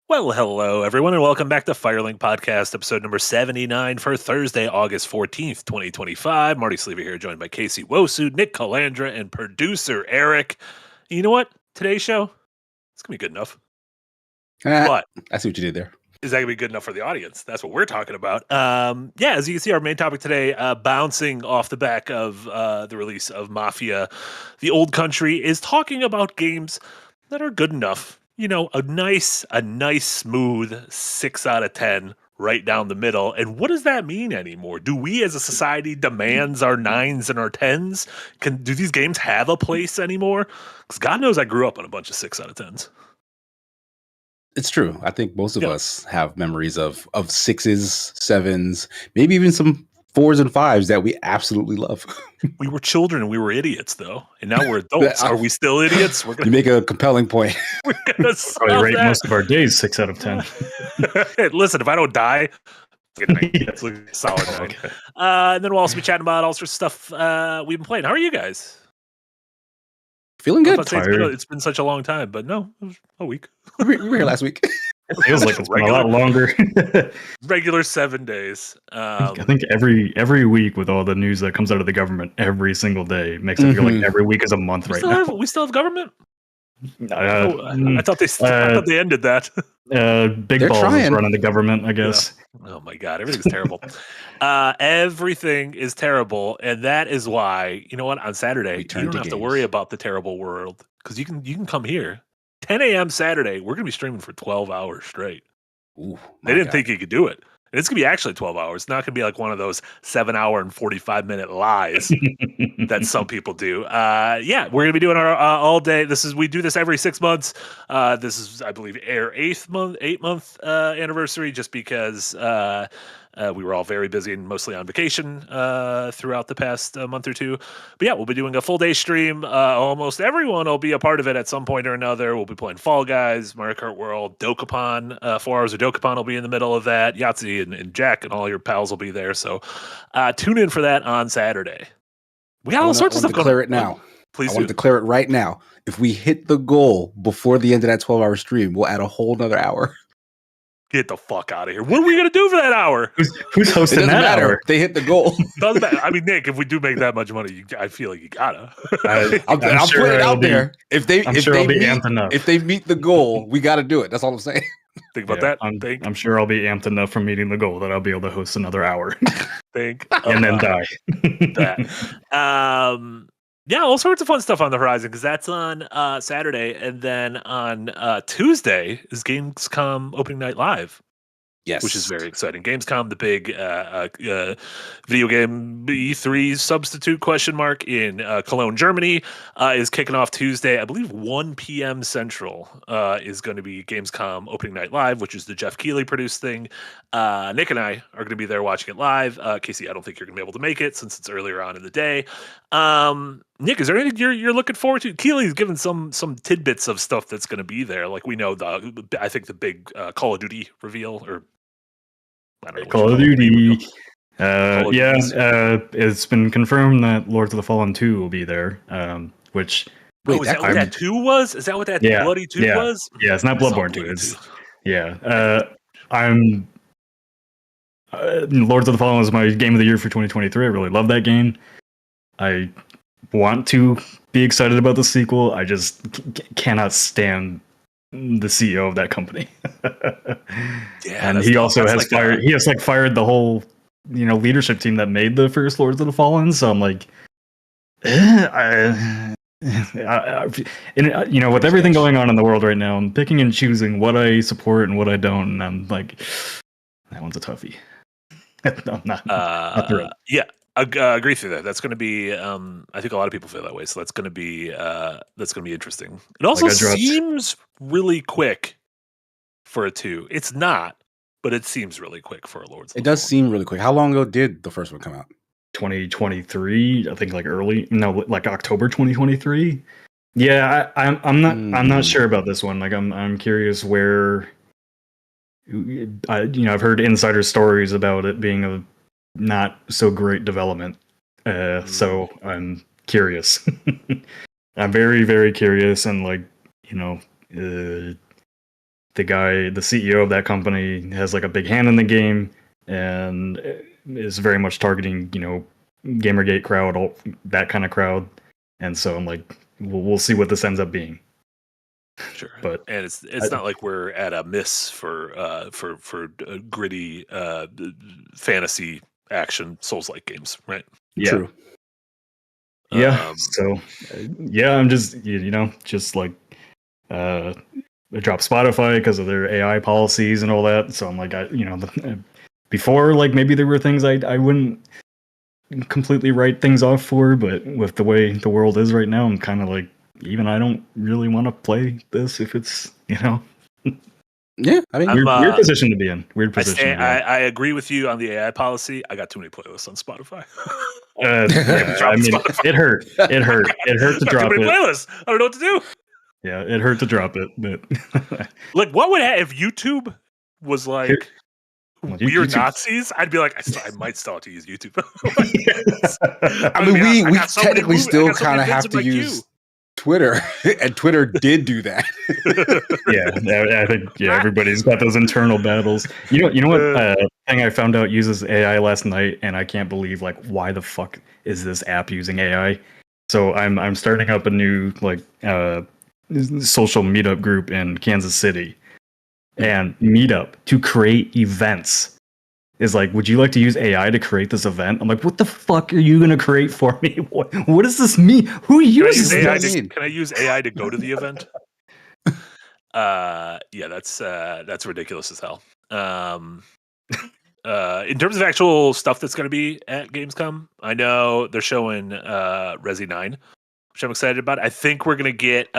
Well, hello, everyone, and welcome back to Firelink Podcast, episode number 79 for Thursday, August 14th, 2025. Marty Sleeve here, joined by Casey Wosu, Nick Calandra, and producer Eric. And you know what? Today's show, it's going to be good enough. But I see what you did there. Is that going to be good enough for the audience? That's what we're talking about. As you can see, our main topic today, bouncing off the back of the release of Mafia, the Old Country, is talking about games that are good enough. You know, a nice, smooth 6 out of 10 right down the middle. And what does that mean anymore? Do we as a society demands our 9s and our 10s? Do these games have a place anymore? Because God knows I grew up on a bunch of 6 out of 10s. It's true. I think most of us have memories of 6s, 7s, maybe even some 4s and 5s that we absolutely love. We were children and we were idiots, though. And now we're adults. Are we still idiots? You make a compelling point. We're going to rate most of our days 6 out of 10. Hey, listen, if I don't die, it's a solid 9. Okay. And then we'll also be chatting about all sorts of stuff we've been playing. How are you guys? Feeling good. It's been such a long time, but no, it was a week. We were here last week. It feels like it's been a lot longer. Regular 7 days. I think every week with all the news that comes out of the government every single day makes it feel like every week is a month now. We still have government? I thought they ended that. Big balls is running the government, I guess. Yeah. Oh my God, everything's terrible. Everything is terrible, and that is why, you know what, on Saturday, you don't have to worry about the terrible world, because you can come here. 10 a.m. Saturday, we're going to be streaming for 12 hours straight. Ooh, they didn't think you could do it. And it's going to be actually 12 hours. It's not going to be like one of those 7-hour and 45-minute lies that some people do. We're going to be doing our all day. We do this every 6 months. This is, I believe, our 8-month anniversary, just because we were all very busy and mostly on vacation throughout the past month or two. But yeah, we'll be doing a full day stream. Almost everyone will be a part of it at some point or another. We'll be playing Fall Guys, Mario Kart World, Dokapon. 4 hours of Dokapon will be in the middle of that. Yahtzee and Jack and all your pals will be there. So tune in for that on Saturday. We got all sorts of stuff going on. Declare it now. Please I want to declare it right now. If we hit the goal before the end of that 12-hour stream, we'll add a whole nother hour. Get the fuck out of here. What are we going to do for that hour? Who's hosting that hour? They hit the goal. Doesn't matter. I mean, Nick, if we do make that much money, I feel like you gotta. I'll put it out there. If they meet the goal, we got to do it. That's all I'm saying. Think about that. I'm sure I'll be amped enough from meeting the goal that I'll be able to host another hour. And then die. Yeah, all sorts of fun stuff on the horizon, because that's on Saturday, and then on Tuesday is Gamescom opening night live. Yes, which is very exciting. Gamescom, the big video game E3 substitute ? In Cologne, Germany, is kicking off Tuesday. I believe 1 p.m. Central is going to be Gamescom opening night live, which is the Jeff Keighley produced thing. Nick and I are going to be there watching it live. Casey, I don't think you're going to be able to make it since it's earlier on in the day. Nick, is there anything you're looking forward to? Keighley's given some tidbits of stuff that's going to be there. Like, we know I think the big Call of Duty reveal, or I don't know, Call of Duty. It's been confirmed that Lords of the Fallen 2 will be there. Is that what that 2 was? Is that what that Bloody 2 was? Yeah, it's not Bloodborne 2. I'm Lords of the Fallen was my game of the year for 2023. I really love that game. I want to be excited about the sequel. I just cannot stand the CEO of that company. And he also has fired. He has fired the whole, leadership team that made the first Lords of the Fallen. So I'm like, with everything going on in the world right now, I'm picking and choosing what I support and what I don't. And I'm like, that one's a toughie. No, not thrilled. Yeah. Agree with that. That's going to be. I think a lot of people feel that way. So that's going to be interesting. It also seems really quick for a 2. It's not, but it seems really quick for a Lords. It does seem really quick. How long ago did the first one come out? 2023. I think October 2023. Yeah, I'm not sure about this one. Like, I'm curious where. I've heard insider stories about it being a not so great development, so I'm curious. I'm very, very curious, and the CEO of that company has like a big hand in the game and is very much targeting, Gamergate crowd, all that kind of crowd. And so I'm like, we'll see what this ends up being. Sure, but and it's not like we're at a miss for gritty fantasy action Souls-like games, right? Yeah. True. Yeah. So I'm just just like I dropped Spotify because of their AI policies and all that. So I'm like, before, like, maybe there were things I wouldn't completely write things off for, but with the way the world is right now, I'm kind of like, even I don't really want to play this if it's, Yeah, I mean, weird position to be in. Weird position. I agree with you on the AI policy. I got too many playlists on Spotify. Spotify. It hurt. It hurt to drop too many it. Playlists. I don't know what to do. Yeah, it hurt to drop it. But like, what would if YouTube was like weird YouTube. Nazis? I'd be like, I might still have to use YouTube. I mean, we technically still kind of have to use Twitter, and Twitter did do that. I think everybody's got those internal battles. You know what thing I found out uses AI last night, and I can't believe, like, why the fuck is this app using AI? So I'm starting up a new social meetup group in Kansas City, and Meetup to create events is like, would you like to use AI to create this event? I'm like, what the fuck are you going to create for me? What does this mean? Who uses this? Can I use AI to go to the event? Yeah, that's ridiculous as hell. In terms of actual stuff that's going to be at Gamescom, I know they're showing Resi 9, which I'm excited about. I think we're going to get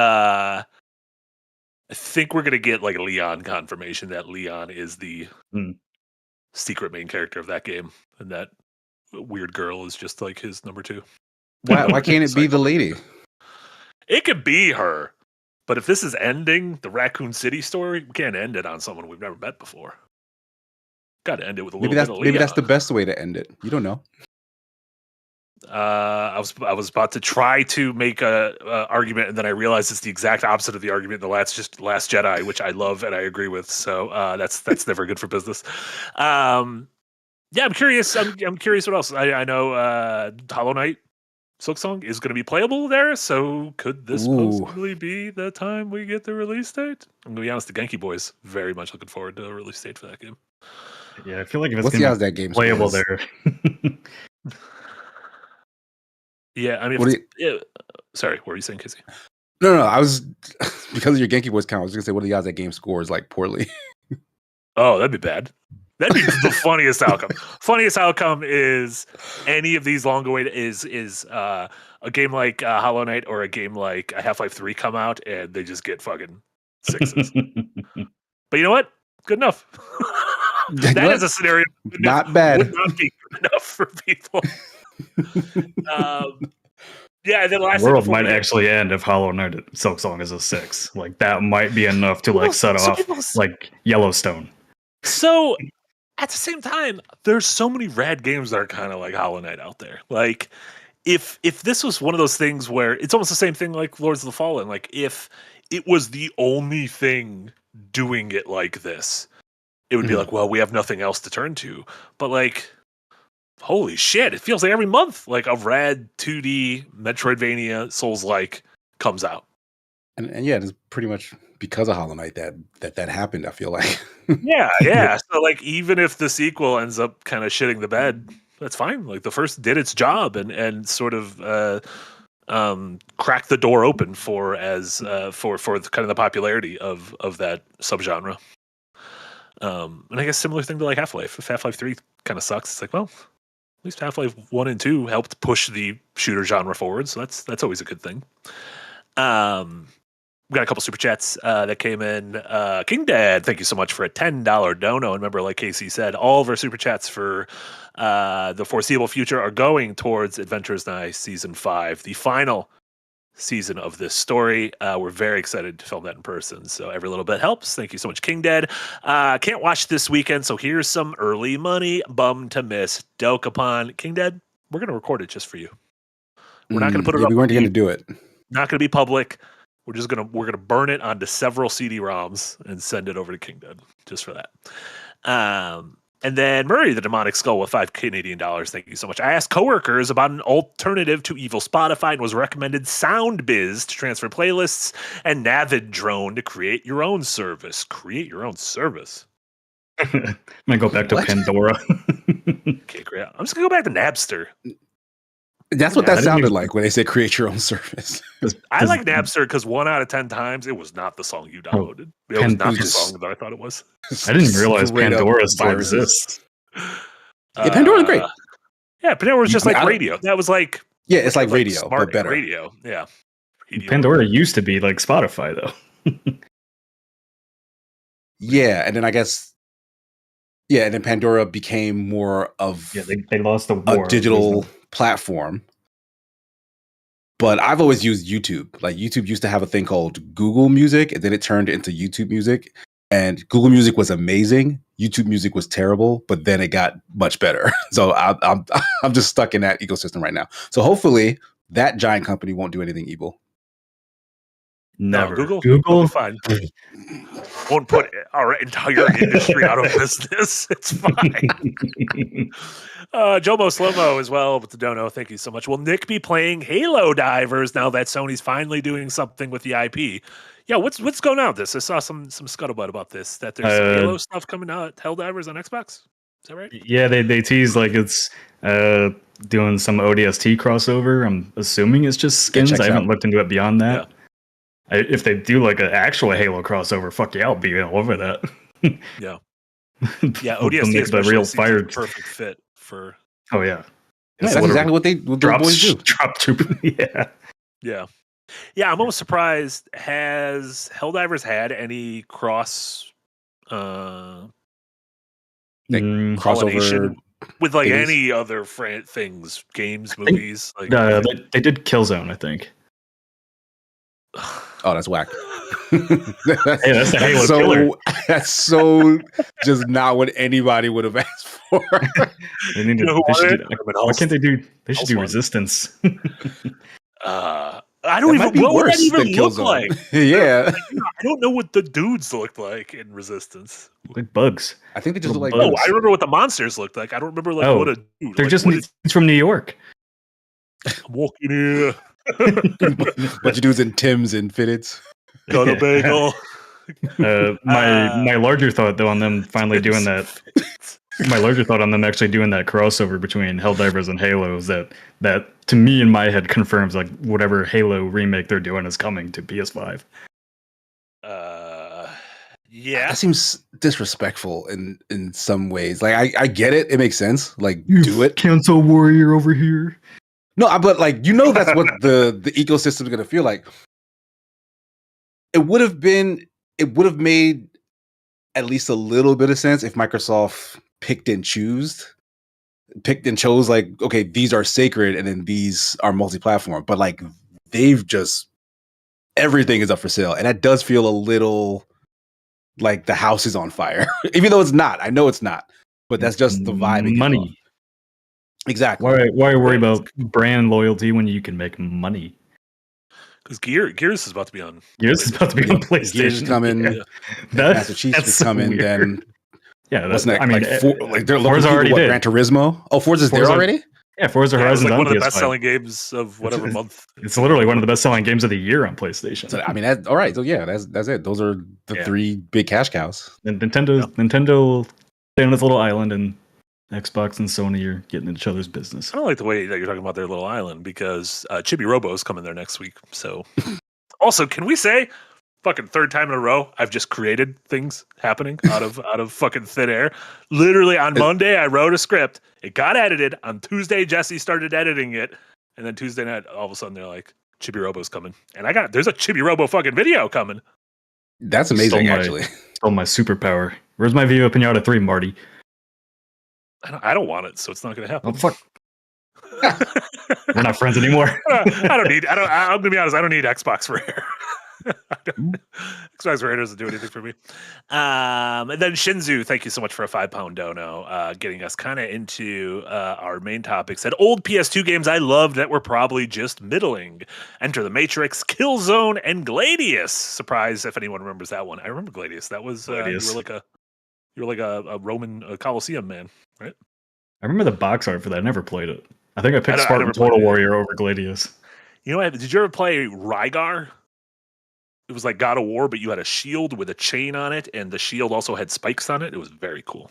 like a Leon confirmation that Leon is the secret main character of that game, and that weird girl is just like his number 2. Why can't it be the lady? It could be her, but if this is ending the Raccoon City story, we can't end it on someone we've never met before. Got to end it with a little bit of Leon. Maybe that's the best way to end it. You don't know. I was about to try to make a argument, and then I realized it's the exact opposite of the argument in the Last Jedi, which I love and I agree with. So that's never good for business. I'm curious. I'm curious what else. I know Hollow Knight Silksong is going to be playable there. So could this possibly be the time we get the release date? I'm going to be honest. The Genki Boys very much looking forward to a release date for that game. Yeah, I feel like if it's going to be playable there. Yeah, I mean, sorry, what were you saying, Casey? No, I was because of your Genki Boys count. I was going to say, what are the odds that game scores like poorly? Oh, that'd be bad. That'd be the funniest outcome. Funniest outcome is any of these long-awaited is a game like Hollow Knight or a game like Half-Life 3 come out and they just get fucking 6s. But you know what? Good enough. That is a scenario. Not bad. Would not be good enough for people. And then the world might actually end if Hollow Knight Silksong is a 6. Like, that might be enough to set off like Yellowstone. So at the same time, there's so many rad games that are kind of like Hollow Knight out there. Like, if this was one of those things where it's almost the same thing like Lords of the Fallen, like if it was the only thing doing it like this, it would be like, well, we have nothing else to turn to. But like, holy shit, it feels like every month like a rad 2D Metroidvania Souls-like comes out. And yeah, it's pretty much because of Hollow Knight that happened, I feel like. Yeah. So like, even if the sequel ends up kind of shitting the bed, that's fine. Like, the first did its job and sort of cracked the door open for kind of the popularity of that subgenre. And I guess similar thing to like Half-Life. If Half-Life 3 kind of sucks, it's like, well, at least Half-Life 1 and 2 helped push the shooter genre forward, so that's always a good thing. We got a couple super chats that came in. King Dad, thank you so much for a $10 dono. And remember, like Casey said, all of our super chats for the foreseeable future are going towards Adventures Night Season 5, the final season of this story. We're very excited to film that in person, so every little bit helps. Thank you so much, King Dad. Can't watch this weekend, so here's some early money. Bum to miss Dokapon. King Dad, we're going to record it just for you. We're not going to put it up. We weren't going to do it. Not going to be public. we're gonna burn it onto several CD-ROMs and send it over to Kingdom just for that. And then Murray the Demonic Skull with $5 Canadian. Thank you so much. I asked coworkers about an alternative to evil Spotify and was recommended SoundBiz to transfer playlists and Navid Drone to create your own service. Create your own service. I'm gonna go back to Pandora. Okay, great. I'm just gonna go back to Napster. That's what that sounded like when they said create your own service. I like Napster because 1 out of 10 times it was not the song you downloaded. It was not the song that I thought it was. I didn't realize Pandora still exists. Yeah, Pandora's great. Yeah, Pandora was just like radio. That was like it's like radio, but better. Radio, yeah. Pandora used to be like Spotify, though. Yeah, and then I guess, and then Pandora became more of they lost the war. A digital platform. But I've always used YouTube. Like YouTube used to have a thing called Google Music, and then it turned into YouTube Music. And Google Music was amazing. YouTube Music was terrible, but then it got much better. So I'm just stuck in that ecosystem right now. So hopefully that giant company won't do anything evil. Never. No, Google fine. Won't put our entire industry out of business. It's fine. Jomo Slomo as well with the dono. Thank you so much. Will Nick be playing Halo Divers now that Sony's finally doing something with the IP? Yeah, what's going on with this? I saw some scuttlebutt about this, that there's some Halo stuff coming out, Helldivers on Xbox. Is that right? Yeah, they tease like it's doing some ODST crossover. I'm assuming it's just skins. I haven't looked into it beyond that. Yeah. If they do like an actual Halo crossover, fuck yeah, I'll be all over that. Yeah, ODST is the real fire perfect fit for. Oh yeah, that's exactly what the boys do. Drop troop. Yeah. I'm almost surprised. Has Helldivers had any crossover with like any other things, games, movies? They did Killzone, I think. Oh, that's whack. That's the Halo killer. That's so just not what anybody would have asked for. They need to. Why can't they do? They should do Resistance. I don't even. What would that even look like? Yeah, I don't know what the dudes looked like in Resistance. Like bugs. I think they just look like. Oh, I remember what the monsters looked like. I don't remember what a dude. They're just from New York. I'm walking here. Bunch of dudes in Timbs and fitteds. Got a bagel. My larger thought though on them finally doing that. My larger thought on them actually doing that crossover between Helldivers and Halo is that to me in my head confirms like whatever Halo remake they're doing is coming to PS5. Yeah, that seems disrespectful in some ways. Like I get it; it makes sense. Like do it, cancel warrior over here. No, but like that's what the ecosystem is going to feel like. It would have made at least a little bit of sense if Microsoft picked and chose like, okay, these are sacred and then these are multi-platform. But like they've just everything is up for sale, and that does feel a little like the house is on fire, even though it's not. I know it's not, but that's just the vibe. Money. Exactly. Why worry about brand loyalty when you can make money? Because Gears is about to be on. Gears is about to be on PlayStation. Gears is coming. Yeah. Master Chiefs is coming. Weird. Then that's next. I mean, they're Forza already did. Gran Turismo. Oh, Forza's there already. Yeah, Forza Horizon. It's like one of the best-selling games of whatever month. It's literally one of the best-selling games of the year on PlayStation. So, I mean, that's all right. So yeah, that's it. Those are the three big cash cows. And Nintendo stay on its little island, and Xbox and Sony are getting in each other's business. I don't like the way that you're talking about their little island because Chibi Robo is coming there next week. So, also, can we say, fucking third time in a row, I've just created things happening out of fucking thin air. Literally on Monday, I wrote a script. It got edited. On Tuesday, Jesse started editing it, and then Tuesday night, all of a sudden, they're like, Chibi Robo's coming, and there's a Chibi Robo fucking video coming. That's amazing, actually. Stole my superpower. Where's my Viva Pinata 3, Marty? I don't want it, so it's not going to happen. Oh, fuck. We're not friends anymore. I'm going to be honest. I don't need Xbox for Air. Xbox Raiders doesn't do anything for me. And then Shinzu, thank you so much for a £5 dono, getting us kind of into our main topic. Said old PS2 games I loved that were probably just middling. Enter the Matrix, Killzone, and Gladius. Surprise if anyone remembers that one. I remember Gladius. That was Gladius. you were like a Roman Colosseum man, right? I remember the box art for that. I never played it. I think I picked I Spartan never played Total it. Warrior over Gladius. You know what? Did you ever play Rygar? It was like God of War, but you had a shield with a chain on it, and the shield also had spikes on it. It was very cool.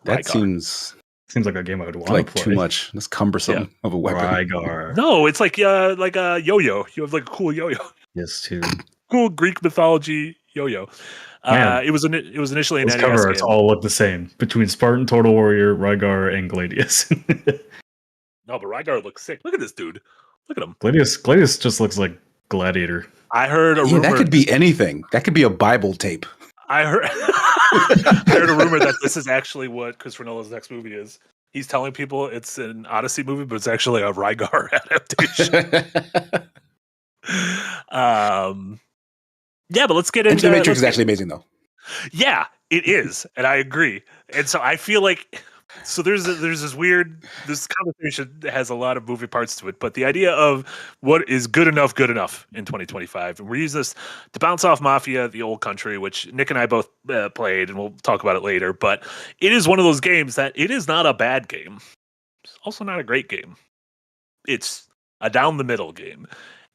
That Rygar. Seems like a game I would want to like play. too much. That's cumbersome of a weapon. Rygar. No, it's like a yo-yo. You have like a cool yo-yo. Yes, too. Cool Greek mythology yo-yo. It was initially an Those NES cover arts game. all look the same between Spartan Total Warrior, Rygar, and Gladius. No, but Rygar looks sick. Look at this dude. Look at him. Gladius just looks like Gladiator. I heard a Yeah, rumor. that could be anything. That could be a Bible tape. I heard a rumor that this is actually what Christopher Nolan's next movie is. He's telling people it's an Odyssey movie, but it's actually a Rygar adaptation. Yeah, but let's get into The Matrix is actually amazing, though. Yeah, it is, and I agree. And so I feel like there's this conversation that has a lot of moving parts to it, but the idea of what is good enough in 2025, and we're using this to bounce off Mafia, the old country, which Nick and I both played, and we'll talk about it later. But it is one of those games that it is not a bad game. It's also not a great game. It's a down the middle game,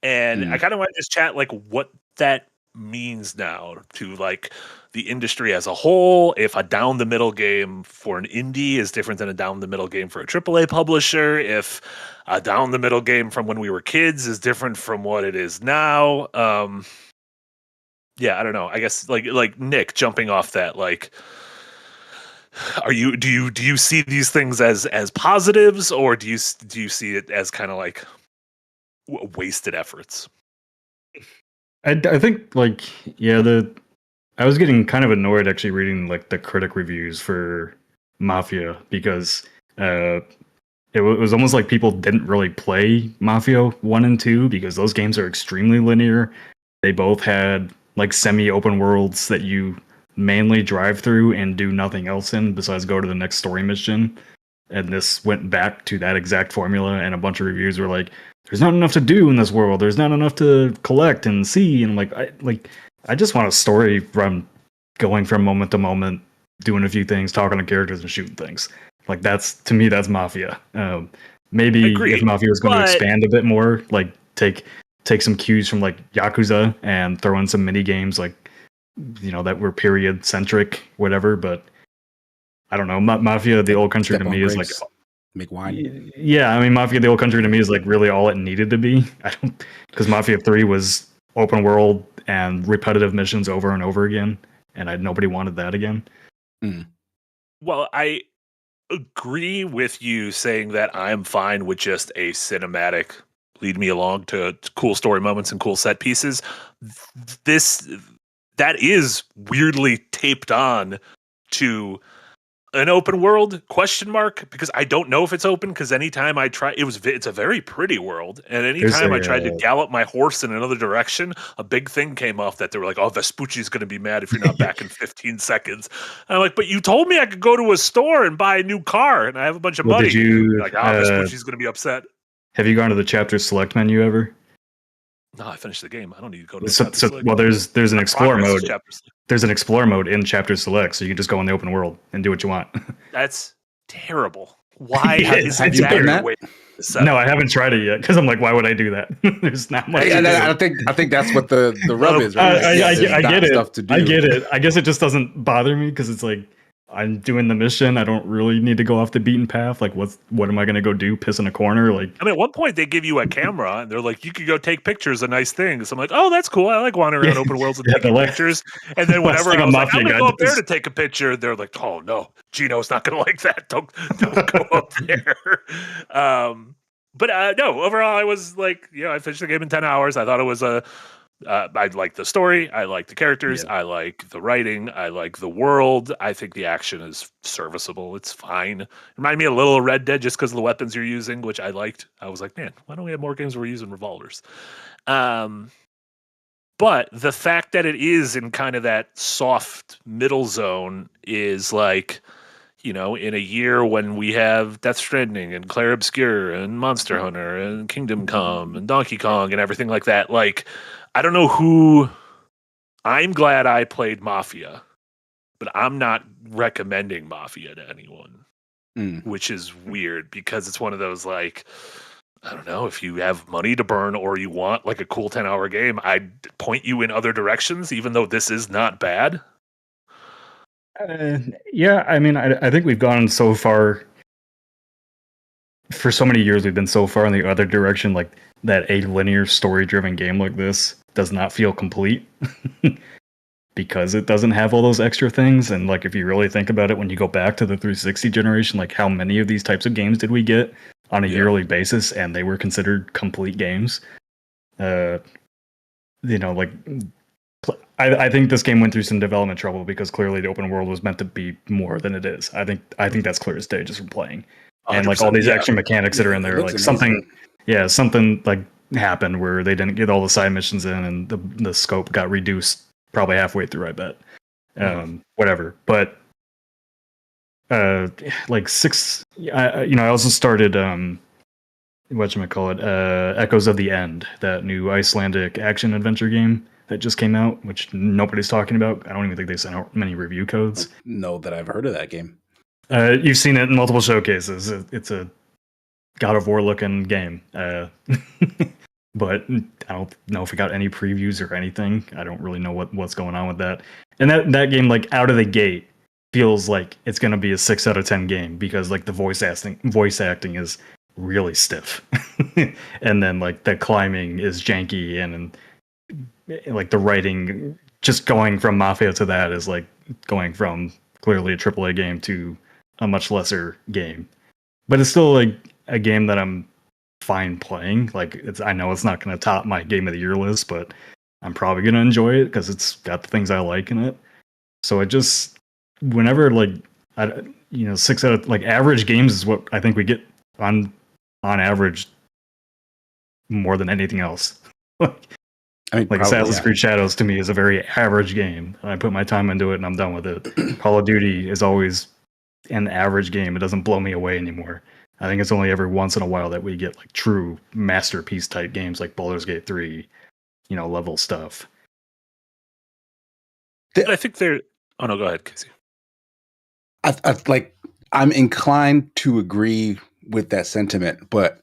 and I kind of want to just chat like what that means now to like the industry as a whole. If a down the middle game for an indie is different than a down the middle game for a AAA publisher, if a down the middle game from when we were kids is different from what it is now. Yeah, I don't know. I guess like Nick, jumping off that, like, do you see these things as positives, or do you see it as kind of like wasted efforts? I think like I was getting kind of annoyed actually reading like the critic reviews for Mafia because it was almost like people didn't really play Mafia 1 and 2 because those games are extremely linear. They both had like semi-open worlds that you mainly drive through and do nothing else in besides go to the next story mission. And this went back to that exact formula, and a bunch of reviews were like, there's not enough to do in this world. There's not enough to collect and see. And I just want a story from going from moment to moment, doing a few things, talking to characters and shooting things. Like that's Mafia. Maybe if Mafia was going to expand a bit more, like take some cues from like Yakuza and throw in some mini games like, that were period centric, whatever. But I don't know. Mafia, the old country to me is like make wine. Yeah, I mean, Mafia: The Old Country to me is like really all it needed to be. Because Mafia 3 was open world and repetitive missions over and over again, and nobody wanted that again. Well, I agree with you saying that I'm fine with just a cinematic lead me along to cool story moments and cool set pieces. That is weirdly taped on to an open world ? Because I don't know if it's open, because anytime I try, it's a very pretty world, and anytime I tried to gallop my horse in another direction, a big thing came off that they were like, oh, Vespucci's going to be mad if you're not back in 15 seconds. And I'm like, but you told me I could go to a store and buy a new car and I have a bunch of money. Like, Vespucci's going to be upset. Have you gone to the chapter select menu ever? No, I finished the game. I don't need to go to the well, there's an explore mode. There's an explore mode in chapter select, so you can just go in the open world and do what you want. That's terrible. Why have you done that? No, I haven't tried it yet because I'm like, why would I do that? There's not much. I think that's what the rub is. Right? I get it. I get it. I guess it just doesn't bother me because it's like I'm doing the mission. I don't really need to go off the beaten path. Like, what am I going to go do? Piss in a corner? Like, I mean, at one point they give you a camera and they're like, you could go take pictures of nice things. I'm like, oh, that's cool. I like wandering around open worlds and taking pictures. And then whenever I was like, I'm going to go up there to take a picture, they're like, oh no, Gino's not going to like that. Don't go up there. But no, overall, I was like, I finished the game in 10 hours. I thought it was I like the story. I like the characters. Yeah. I like the writing. I like the world. I think the action is serviceable. It's fine. It reminded me a little of Red Dead just because of the weapons you're using, which I liked. I was like, man, why don't we have more games where we're using revolvers? But the fact that it is in kind of that soft middle zone is like, in a year when we have Death Stranding and Clair Obscur and Monster Hunter and Kingdom Come and Donkey Kong and everything like that. Like, I don't know who. I'm glad I played Mafia, but I'm not recommending Mafia to anyone, which is weird because it's one of those like, I don't know, if you have money to burn or you want like a cool 10-hour game, I'd point you in other directions, even though this is not bad. Yeah, I mean, I think we've gone so far. For so many years, we've been so far in the other direction, like that a linear story-driven game like this does not feel complete because it doesn't have all those extra things. And like, if you really think about it, when you go back to the 360 generation, like how many of these types of games did we get on a yearly basis, and they were considered complete games? Like, I think this game went through some development trouble because clearly the open world was meant to be more than it is. I think that's clear as day just from playing. And like all these extra mechanics that are in there, like something like happened where they didn't get all the side missions in, and the scope got reduced probably halfway through, I bet. Whatever. But like I also started Echoes of the End, that new Icelandic action adventure game that just came out, which nobody's talking about. I don't even think they sent out many review codes. No, that I've heard of that game. You've seen it in multiple showcases. It's a God of War looking game. But I don't know if it got any previews or anything. I don't really know what's going on with that. And that game, like out of the gate, feels like it's going to be a 6 out of 10 game because like the voice acting is really stiff. And then like the climbing is janky, and like the writing, just going from Mafia to that is like going from clearly a AAA game to a much lesser game. But it's still like a game that I'm fine playing. Like I know it's not going to top my game of the year list, but I'm probably going to enjoy it because it's got the things I like in it. So it just, whenever like 6 out of like average games is what I think we get on average more than anything else. I mean, like Assassin's Creed Shadows to me is a very average game. I put my time into it and I'm done with it. Call of Duty is always an average game. It doesn't blow me away anymore. I think it's only every once in a while that we get like true masterpiece type games like Baldur's Gate 3, level stuff. I think they're... Oh no, go ahead, Casey. I'm inclined to agree with that sentiment, but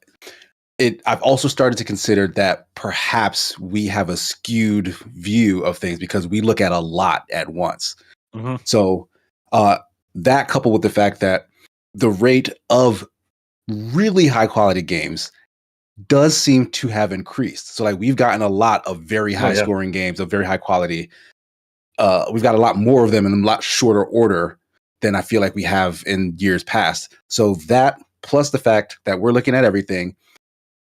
I've also started to consider that perhaps we have a skewed view of things because we look at a lot at once. Mm-hmm. So that coupled with the fact that the rate of really high quality games does seem to have increased. So like we've gotten a lot of very high scoring games of very high quality. We've got a lot more of them in a lot shorter order than I feel like we have in years past. So that plus the fact that we're looking at everything,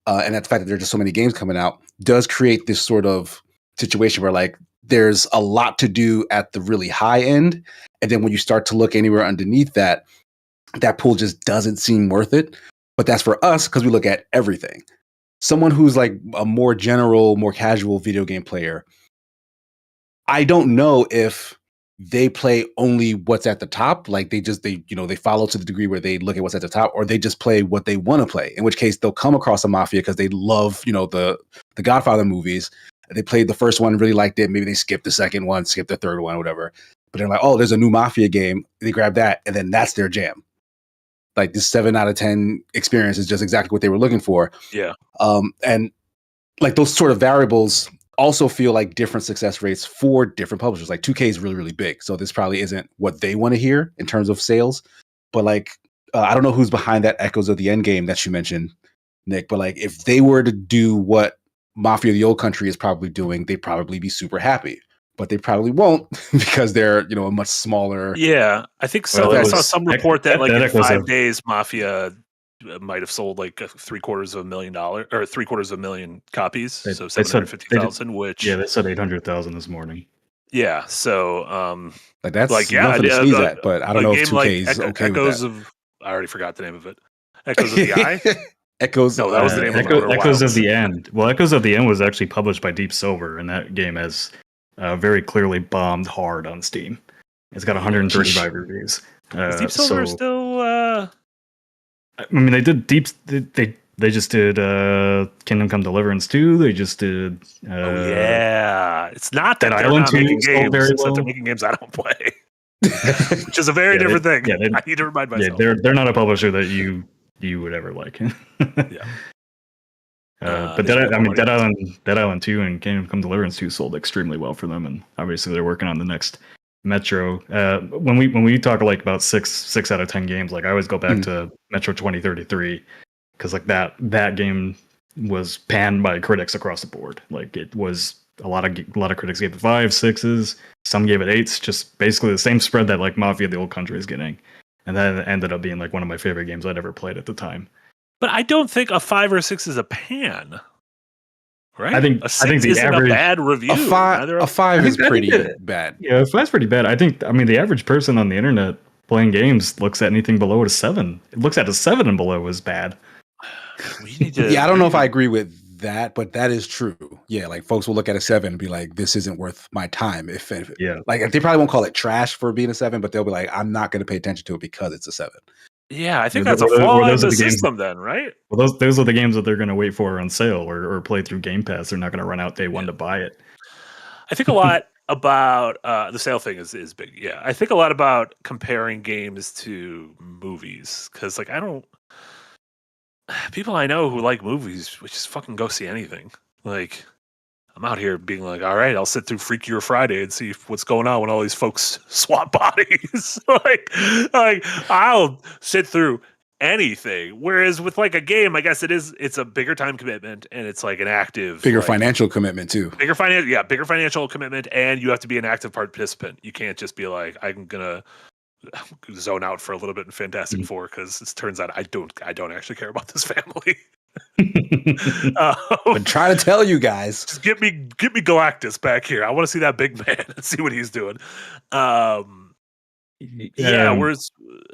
and that the fact that there are just so many games coming out does create this sort of situation where like there's a lot to do at the really high end. And then when you start to look anywhere underneath that pool just doesn't seem worth it. But that's for us because we look at everything. Someone who's like a more general, more casual video game player, I don't know if they play only what's at the top. Like they follow to the degree where they look at what's at the top, or they just play what they want to play, in which case they'll come across a Mafia because they love, the Godfather movies. They played the first one, really liked it. Maybe they skipped the second one, skipped the third one, whatever. But they're like, oh, there's a new Mafia game. They grab that, and then that's their jam. Like this 7 out of 10 experience is just exactly what they were looking for. Yeah. And like those sort of variables also feel like different success rates for different publishers. Like 2K is really, really big. So this probably isn't what they want to hear in terms of sales. But like, I don't know who's behind that Echoes of the End game that you mentioned, Nick. But like, if they were to do what Mafia the Old Country is probably doing, they'd probably be super happy. But they probably won't because they're, a much smaller. Yeah, I think so. I saw some report that like in 5 days, Mafia might have sold like $750,000 or $750,000 copies. So 750,000, which they said 800,000 this morning. Yeah, so like that's like nothing to sneeze at, but I don't know if 2K is okay Echoes with that. I already forgot the name of it. Echoes of the Eye. Echoes. No, that was the name of Outer Echoes of Wilds. the End. Well, Echoes of the End was actually published by Deep Silver, and that game has very clearly bombed hard on Steam. It's got 135 reviews. Is Deep Silver still? I mean, they did they just did Kingdom Come Deliverance 2. They just did. Oh yeah, it's not that Dead they're Island not 2 making sold games; very it's that well. they're making games I don't play, which is a very different thing. Yeah, I need to remind myself. Yeah, they're not a publisher that you would ever like. Yeah. But Dead Island 2 and Kingdom Come Deliverance 2 sold extremely well for them, and obviously they're working on the next Metro. When we talk like about six out of 10 games, like I always go back to Metro 2033 because like that game was panned by critics across the board. Like it was a lot of critics gave it 5, 6s, some gave it 8s, just basically the same spread that like Mafia: The Old Country is getting, and that ended up being like one of my favorite games I'd ever played at the time. But I don't think a 5 or 6 is a pan. Right? I think the isn't average a bad review. A 5 is pretty bad. Yeah, a 5's pretty bad. I mean, the average person on the internet playing games looks at anything below a 7. It looks at a 7 and below as bad. I don't know if I agree with that, but that is true. Yeah, like folks will look at a 7 and be like, "This isn't worth my time." If like they probably won't call it trash for being a 7, but they'll be like, "I'm not going to pay attention to it because it's a 7." Yeah, I think that's a flaw in the system then, right? Well, those are the games that they're going to wait for on sale or play through Game Pass. They're not going to run out day one to buy it. I think a lot about the sale thing is big. Yeah, I think a lot about comparing games to movies because, like, people I know who like movies would just fucking go see anything. Like, I'm out here being like, all right, I'll sit through Freakier Friday and see what's going on when all these folks swap bodies. like I'll sit through anything. Whereas with like a game, I guess it's a bigger time commitment and it's like an active, bigger financial commitment too. Bigger financial commitment, and you have to be an active participant. You can't just be like, I'm gonna zone out for a little bit in Fantastic Four because it turns out I don't actually care about this family. But try to tell you guys, just get me Galactus back here. I want to see that big man and see what he's doing. Whereas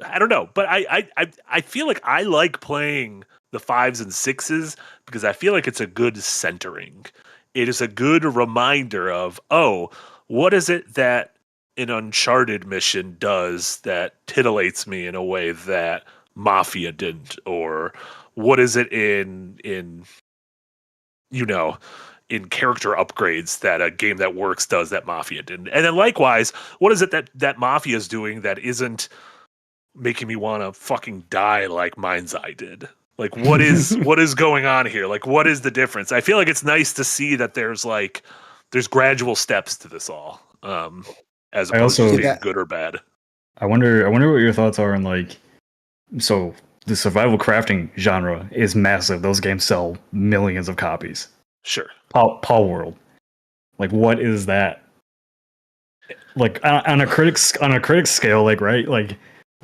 I don't know, but I feel like I like playing the 5s and 6s because I feel like it's a good centering. It is a good reminder of, oh, what is it that an Uncharted mission does that titillates me in a way that Mafia didn't, or what is it in character upgrades that a game that works does that Mafia didn't? And then likewise, what is it that Mafia is doing that isn't making me want to fucking die like Mind's Eye did? Like, what is going on here? Like, what is the difference? I feel like it's nice to see that there's gradual steps to this all, as opposed to being good or bad. I wonder what your thoughts are on like, so the survival crafting genre is massive. Those games sell millions of copies. Sure. Paul World. Like, what is that? Like on a critic's scale, like, right? Like,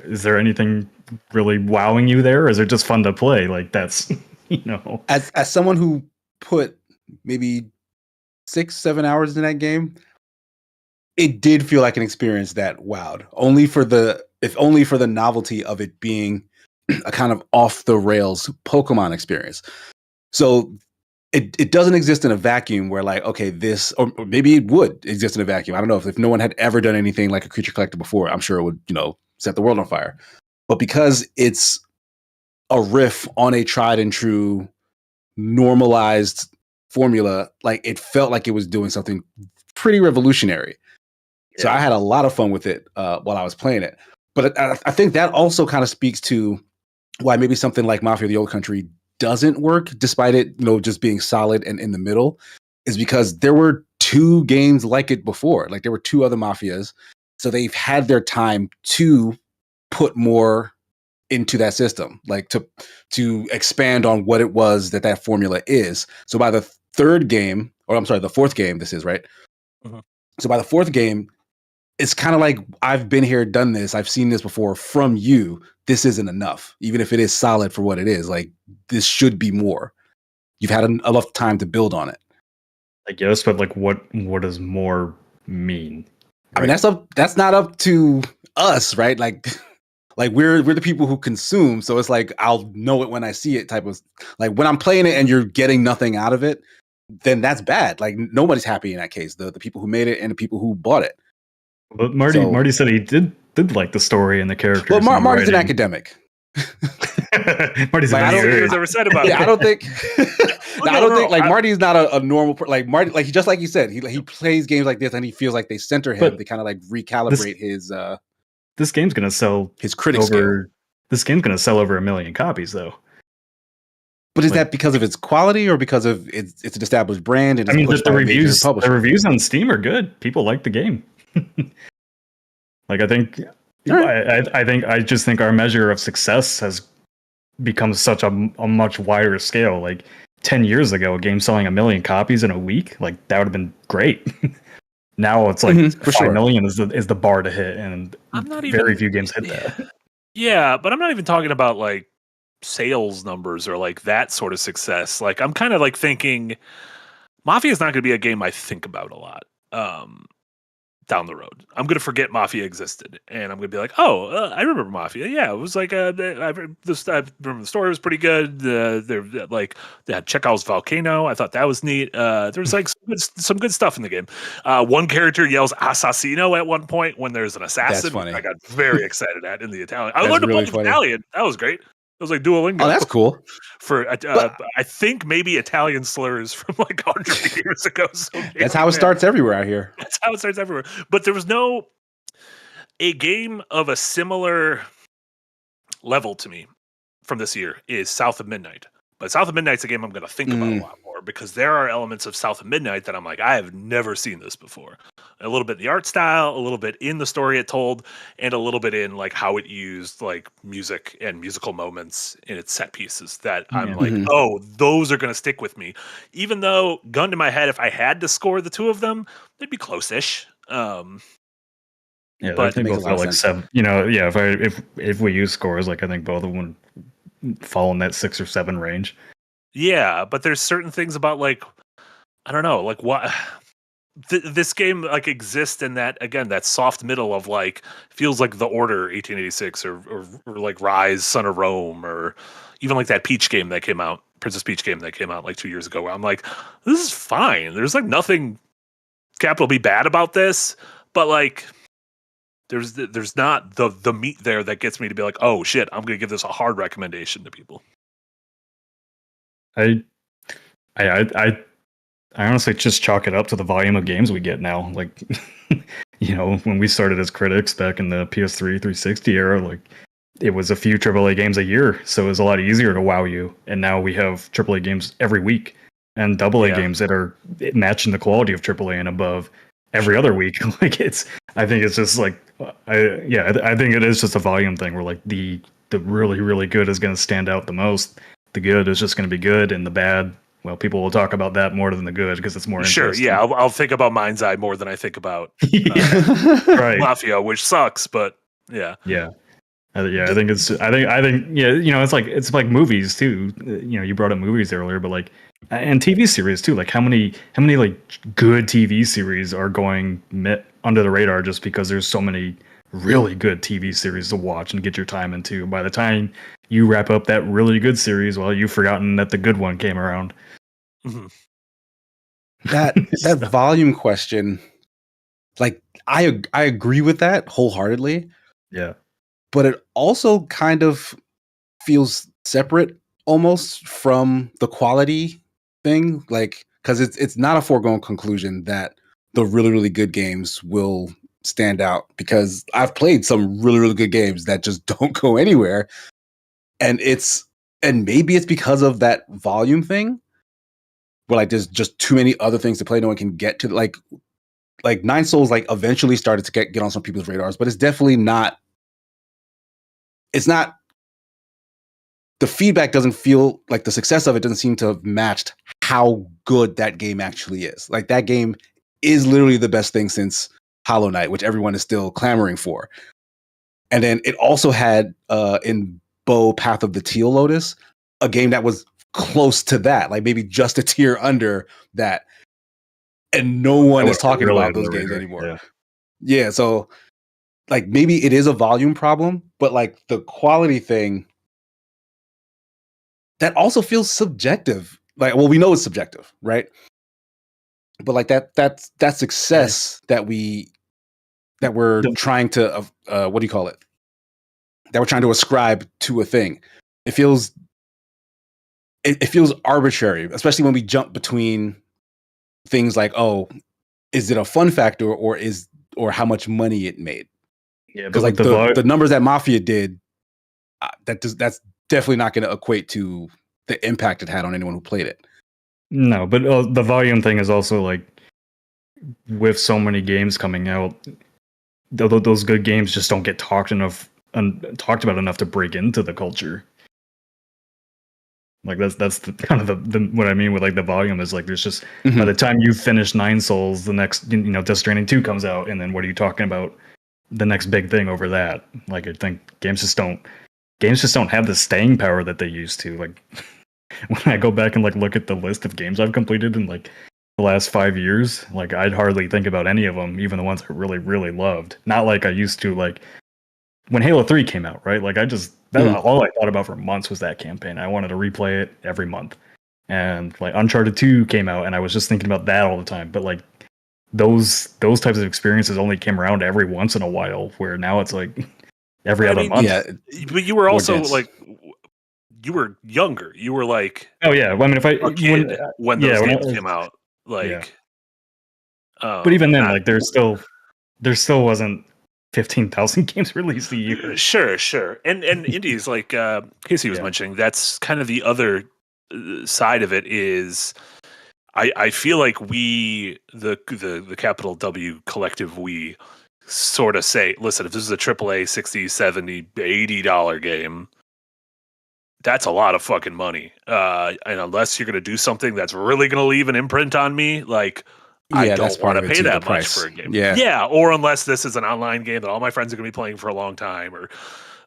is there anything really wowing you there, or is it just fun to play? Like, that's As someone who put maybe 6-7 hours in that game, it did feel like an experience that wowed. Only for the novelty of it being a kind of off the rails Pokemon experience. So it doesn't exist in a vacuum where like, okay, this, or maybe it would exist in a vacuum. I don't know if no one had ever done anything like a Creature Collector before, I'm sure it would, set the world on fire. But because it's a riff on a tried and true normalized formula, like it felt like it was doing something pretty revolutionary. Yeah. So I had a lot of fun with it while I was playing it. But I think that also kind of speaks to why maybe something like Mafia: The Old Country doesn't work, despite it, just being solid and in the middle, is because there were 2 games like it before. Like there were 2 other Mafias. So they've had their time to put more into that system, like to expand on what it was that formula is. So by the 4th game, this is, right? Mm-hmm. So by the 4th game, it's kind of like, I've been here, done this, I've seen this before from you. This isn't enough. Even if it is solid for what it is, like this should be more. You've had enough time to build on it. I guess, but like what does more mean? Right? I mean, that's not up to us, right? Like Like we're the people who consume, so it's like I'll know it when I see it type of like when I'm playing it and you're getting nothing out of it, then that's bad. Like nobody's happy in that case. The people who made it and the people who bought it. But Marty said he did like the story and the characters. Well, and Marty's an writing. academic. Marty's Like, an I don't think nerd. He's ever said about Yeah, it. I don't think. No, I don't no, think like I- Marty's not a normal like Marty. Like he just like you said, he plays games like this and he feels like they center him. But They kind of like recalibrate This game's gonna sell his critic scale. over. This game's gonna sell over 1 million copies, though. But is like- that because of its quality or because of it's an established brand and I it's mean, pushed the by a major reviews publisher? on Steam are good. People like the game. Like I think, Alright. I just think our measure of success has become such a much wider scale. Like 10 years ago, a game selling 1 million copies in a week, like that would have been great. Now it's like For 5 sure. million is the bar to hit, and I'm not very even- few games hit that. Yeah, but I'm not even talking about like sales numbers or like that sort of success. Like I'm kind of like thinking Mafia is not going to be a game I think about a lot down the road. I'm going to forget Mafia existed, and I'm going to be like, oh, I remember Mafia. Yeah, it was like I remember the story was pretty good. They had Chekhov's volcano. I thought that was neat. There's like some good stuff in the game. One character yells "assassino" at one point when there's an assassin. funny. I got very excited at in the Italian. I That's learned really a bunch funny. of Italian. That was great. It was like Duolingo. Oh, that's cool. For But- I think maybe Italian slurs from like 100 years ago. So That's how it starts everywhere out here. That's how it starts everywhere. But there was a game of a similar level to me from this year is South of Midnight. But South of Midnight's a game I'm going to think about a lot more because there are elements of South of Midnight that I'm like, I have never seen this before. A little bit in the art style, a little bit in the story it told, and a little bit in like how it used like music and musical moments in its set pieces that I'm like, Mhm. oh, those are going to stick with me. Even though, gun to my head, if I had to score the two of them, they'd be close-ish. Yeah, But they it makes both a lot felt of like sense. 7. You know, yeah. If we use scores, like I think both of them would fall in that 6 or 7 range. Yeah, but there's certain things about like, I don't know, like what this game like exists in that, again, that soft middle of like feels like The Order 1886 or like Rise Son of Rome or even like that Peach game that came out, Princess Peach game that came out like 2 years ago, where I'm like, this is fine. There's like nothing capital B bad about this, but like there's not the meat there that gets me to be like, oh shit, I'm gonna give this a hard recommendation to people. I honestly just chalk it up to the volume of games we get now. Like, you know, when we started as critics back in the PS3 360 era, like it was a few AAA games a year, so it was a lot easier to wow you. And now we have AAA games every week and AA games that are matching the quality of AAA and above every other week. Like I think it's just like, I think it is just a volume thing where like the really, really good is going to stand out the most. The good is just going to be good, and the bad, well, people will talk about that more than the good because it's more interesting. Sure, yeah, I'll think about Mind's Eye more than I think about Right. Mafia, which sucks, but yeah. I think you know, it's like movies too. You know, you brought up movies earlier, but like, and TV series too. Like how many like good TV series are going under the radar just because there's so many really good TV series to watch and get your time into. By the time you wrap up that really good series, well, you've forgotten that the good one came around. Mm-hmm. That volume question, like I agree with that wholeheartedly. Yeah. But it also kind of feels separate almost from the quality thing, like because it's not a foregone conclusion that the really, really good games will stand out, because I've played some really, really good games that just don't go anywhere, and maybe it's because of that volume thing where like there's just too many other things to play, no one can get to, like Nine Souls like eventually started to get on some people's radars, but it's definitely not, it's not, the feedback doesn't feel like, the success of it doesn't seem to have matched how good that game actually is. Like that game is literally the best thing since Hollow Knight, which everyone is still clamoring for. And then it also had in Bow Path of the Teal Lotus, a game that was close to that, like maybe just a tier under that. And no one is talking about those games anymore. Yeah, so like maybe it is a volume problem, but like the quality thing that also feels subjective. Like, well, we know it's subjective, right? But like that success that we're trying to what do you call it? That we're trying to ascribe to a thing. It feels arbitrary, especially when we jump between things like, oh, is it a fun factor or how much money it made? Yeah, Because like the numbers that Mafia did, that's definitely not going to equate to the impact it had on anyone who played it. No, but the volume thing is also like with so many games coming out, those good games just don't get talked about enough to break into the culture. Like that's kind of the what I mean with like the volume is like there's just by the time you finish Nine Souls, the next Death Stranding 2 comes out, and then what are you talking about? The next big thing over that. Like I think games just don't have the staying power that they used to. Like when I go back and like look at the list of games I've completed in like the last 5 years, like I'd hardly think about any of them, even the ones I really, really loved. Not like I used to like when Halo 3 came out, right? Like all I thought about for months was that campaign. I wanted to replay it every month. And like Uncharted 2 came out and I was just thinking about that all the time. But like those types of experiences only came around every once in a while, where now it's like every other month. Yeah, but you were also like you were younger. You were like, oh yeah. Well, I mean, if I when those games came out, like, but even then, like there still wasn't 15,000 games released a year. Sure, and indies like Casey was mentioning. That's kind of the other side of it. Is I feel like we the capital W collective we sort of say, listen, if this is a AAA $60, $70, $80 game, that's a lot of fucking money. And unless you're going to do something that's really going to leave an imprint on me, like I don't want to pay that much for a game. Yeah. Or unless this is an online game that all my friends are going to be playing for a long time, or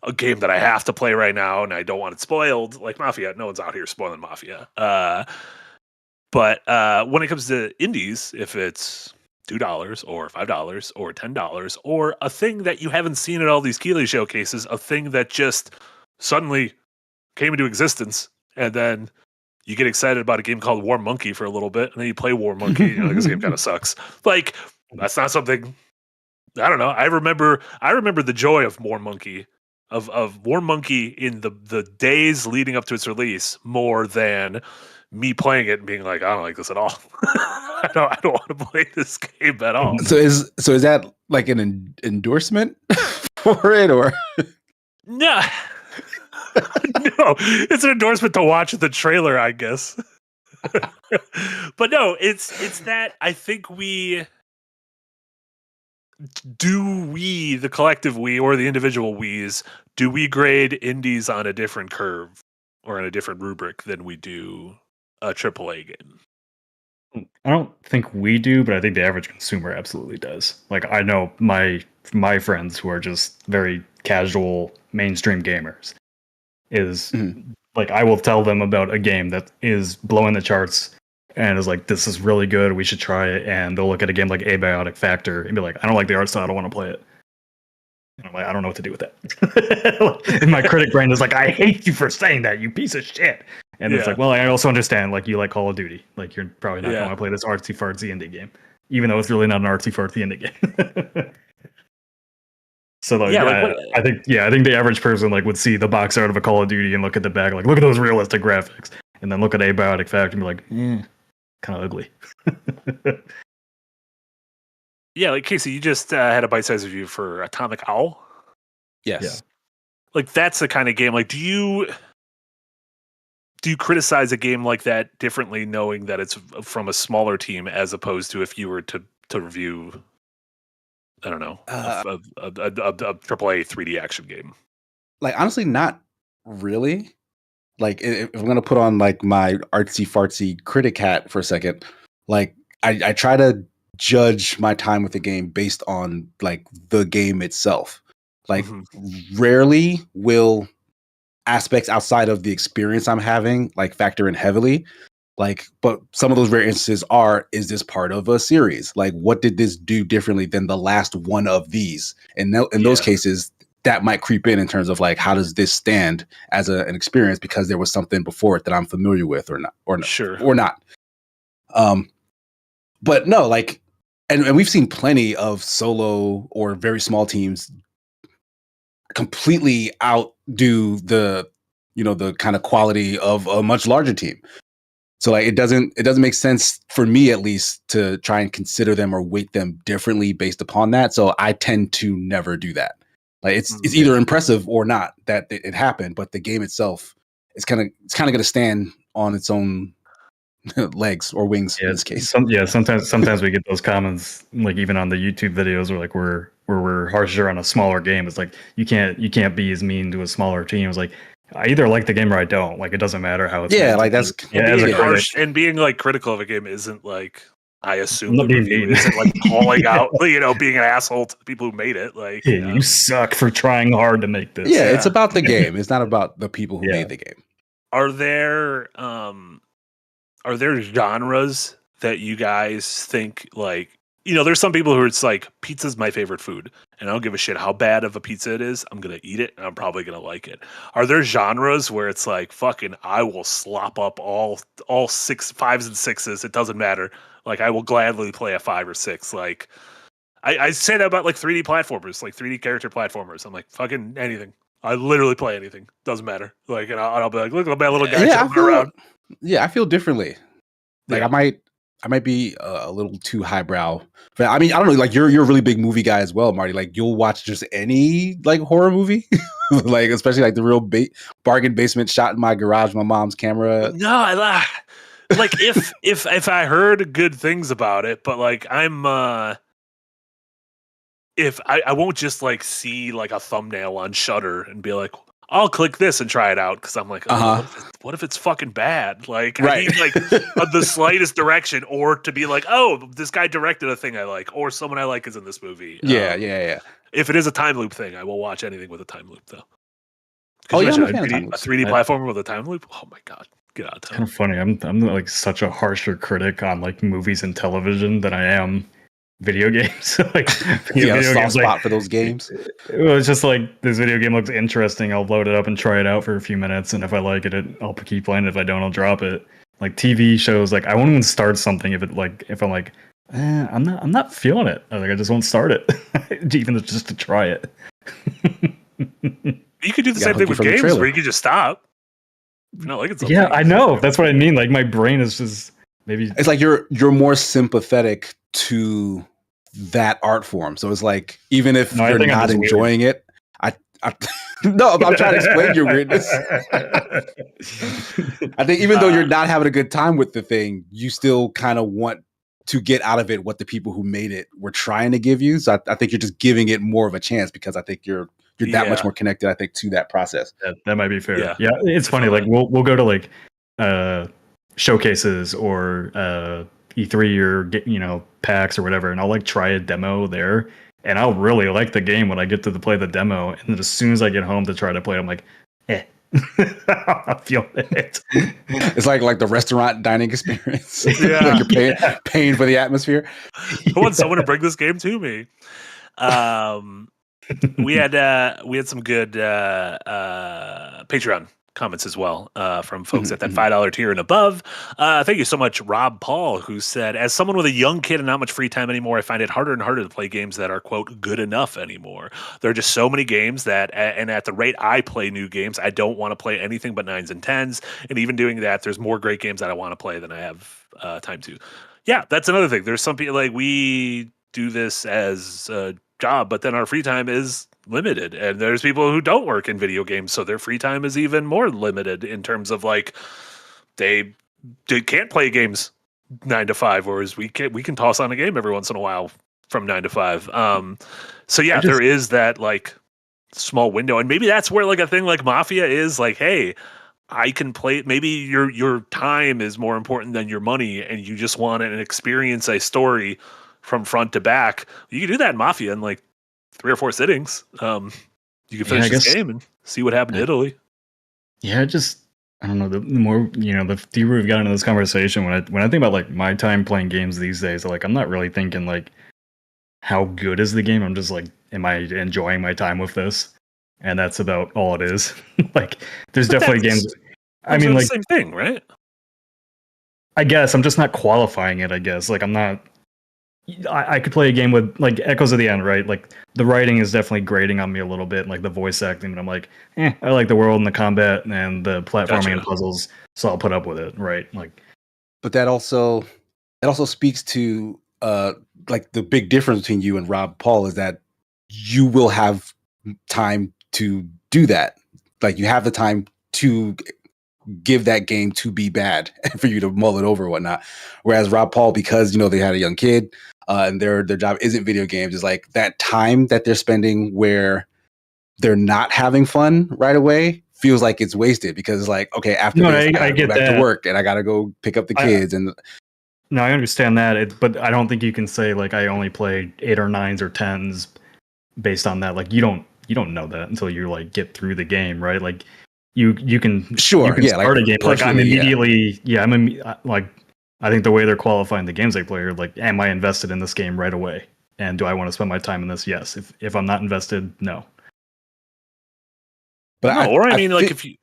a game that I have to play right now and I don't want it spoiled, like Mafia. No one's out here spoiling Mafia. But when it comes to indies, if it's $2 or $5 or $10 or a thing that you haven't seen at all these Keighley showcases, a thing that just suddenly came into existence, and then you get excited about a game called War Monkey for a little bit, and then you play War Monkey, like, this game kind of sucks. Like, that's not something. I don't know. I remember the joy of War Monkey, of War Monkey in the days leading up to its release, more than me playing it and being like, I don't like this at all. I don't want to play this game at all. So is that like an endorsement for it, or no? No, it's an endorsement to watch the trailer, I guess. But no, it's that I think the collective we or the individual we's, do we grade indies on a different curve or in a different rubric than we do a AAA game? I don't think we do, but I think the average consumer absolutely does. Like I know my friends who are just very casual mainstream gamers is like I will tell them about a game that is blowing the charts and is like, this is really good, we should try it, and they'll look at a game like Abiotic Factor and be like, I don't like the art style, I don't want to play it. And I'm like, I don't know what to do with that. And my critic brain is like, I hate you for saying that, you piece of shit. And it's like, well, I also understand, like, you like Call of Duty. Like, you're probably not going to want to play this artsy-fartsy indie game. Even though it's really not an artsy-fartsy indie game. So, like, I think the average person, like, would see the box art of a Call of Duty and look at the back, like, look at those realistic graphics. And then look at Abiotic Factor and be like, kind of ugly. Yeah, like, Casey, you just had a bite-sized review for Atomic Owl. Yes. Yeah. Like, that's the kind of game, like, do you criticize a game like that differently, knowing that it's from a smaller team, as opposed to if you were to review, I don't know, a AAA 3D action game? Like, honestly, not really. Like, if I'm gonna put on like my artsy fartsy critic hat for a second, like I try to judge my time with the game based on like the game itself. Like, rarely will aspects outside of the experience I'm having like factor in heavily. Like, but some of those rare instances is this part of a series? Like, what did this do differently than the last one of these? And in those cases, that might creep in terms of like, how does this stand as an experience because there was something before it that I'm familiar with or not. But no, like, and we've seen plenty of solo or very small teams completely outdo the kind of quality of a much larger team. So like it doesn't make sense for me, at least, to try and consider them or weight them differently based upon that. So I tend to never do that. Like it's either impressive or not that it happened, but the game itself is kind of going to stand on its own legs or wings in this case. Sometimes we get those comments, like even on the YouTube videos, where like we're harsher on a smaller game. It's like you can't be as mean to a smaller team. It's like I either like the game or I don't. Like it doesn't matter how it's made. Like that's and being like critical of a game isn't like, I assume the review isn't like calling out, being an asshole to the people who made it. Like, you suck for trying hard to make this. Yeah, it's about the game. It's not about the people who made the game. Are there genres that you guys think, like, there's some people who it's like, pizza's my favorite food, and I don't give a shit how bad of a pizza it is. I'm going to eat it, and I'm probably going to like it. Are there genres where it's like, fucking, I will slop up all 6 5s and 6s. It doesn't matter. Like, I will gladly play a 5 or 6. Like, I say that about like 3D platformers, like 3D character platformers. I'm like, fucking anything. I literally play anything. Doesn't matter. Like, and I'll be like, look at my little guy jumping around. Yeah, I feel differently. Like, I might be a little too highbrow. But I mean, I don't know. Like, you're a really big movie guy as well, Marty. Like, you'll watch just any like horror movie, like especially like the real bargain basement shot in my garage, my mom's camera. No, I like if I heard good things about it, but like if I won't just like see like a thumbnail on Shudder and be like, I'll click this and try it out, because I'm like, what if it's fucking bad? Like, right. I need like the slightest direction, or to be like, oh, this guy directed a thing I like, or someone I like is in this movie. Yeah. If it is a time loop thing, I will watch anything with a time loop, though. Oh yeah, I'm a 3D platformer with a time loop. Oh my god, get out of town. Kind of funny. I'm like such a harsher critic on like movies and television than I am video games. Like, video soft spot for those games. It's just like, this video game looks interesting, I'll load it up and try it out for a few minutes, and if I like it, I'll keep playing it. If I don't, I'll drop it. Like TV shows, like I won't even start something if I'm like, I'm not feeling it. Like I just won't start it, even just to try it. You could do the same thing with games where you could just stop. If you're not liking something. Yeah, I know. That's what I mean. Like my brain is just maybe. It's like you're more sympathetic to that art form. So it's like, even if you're not enjoying it, no, I'm trying to explain your weirdness. I think even though you're not having a good time with the thing, you still kind of want to get out of it what the people who made it were trying to give you. So I think you're just giving it more of a chance because I think you're that much more connected, I think, to that process. That might be fair. Yeah, it's funny. Like we'll go to like showcases or E3 or PAX or whatever, and I'll like try a demo there, and I'll really like the game when I get to play the demo, and then as soon as I get home to try to play it, I'm like, I feel it. It's like the restaurant dining experience. Yeah, like you're paying for the atmosphere. I want someone to bring this game to me. We had some good Patreon comments as well from folks at that $5 tier and above. Thank you so much, Rob Paul, who said, as someone with a young kid and not much free time anymore, I find it harder and harder to play games that are, quote, good enough anymore. There are just so many games that, and at the rate I play new games, I don't want to play anything but 9s and 10s. And even doing that, there's more great games that I want to play than I have time to. Yeah, that's another thing. There's some people, like, we do this as a job, but then our free time is limited, and there's people who don't work in video games, so their free time is even more limited in terms of like they can't play games 9 to 5, whereas we can toss on a game every once in a while from 9 to 5. So yeah, there is that like small window, and maybe that's where like a thing like Mafia is like, hey, I can play. Maybe your time is more important than your money, and you just want to experience a story from front to back. You can do that in Mafia in like 3 or 4 sittings. You can finish this game and see what happened to Italy. Yeah, just I don't know. The more the deeper we've gotten into this conversation, when I think about like my time playing games these days, like I'm not really thinking like how good is the game. I'm just like, am I enjoying my time with this? And that's about all it is. Like, there's But definitely that's- games. I mean, the like, same thing, right? I guess I'm just not qualifying it. I guess like I'm not. I could play a game with like Echoes of the End, right? Like the writing is definitely grating on me a little bit, like the voice acting. But I'm like, I like the world and the combat and the platforming and puzzles, so I'll put up with it, right? Like, but that also speaks to like the big difference between you and Rob Paul is that you will have time to do that. Like you have the time to give that game to be bad for you to mull it over and whatnot. Whereas Rob Paul, because they had a young kid and their job isn't video games, is like that time that they're spending where they're not having fun right away feels like it's wasted because it's like, okay, after this, I gotta go back to work and I gotta go pick up the kids. No, I understand that, but I don't think you can say like I only play 8 or 9s or 10s based on that. Like you don't know that until you like get through the game, right? Like you can start a game like I'm immediately like I think the way they're qualifying the games they play are like, am I invested in this game right away? And do I want to spend my time in this? Yes. If I'm not invested, no. But if you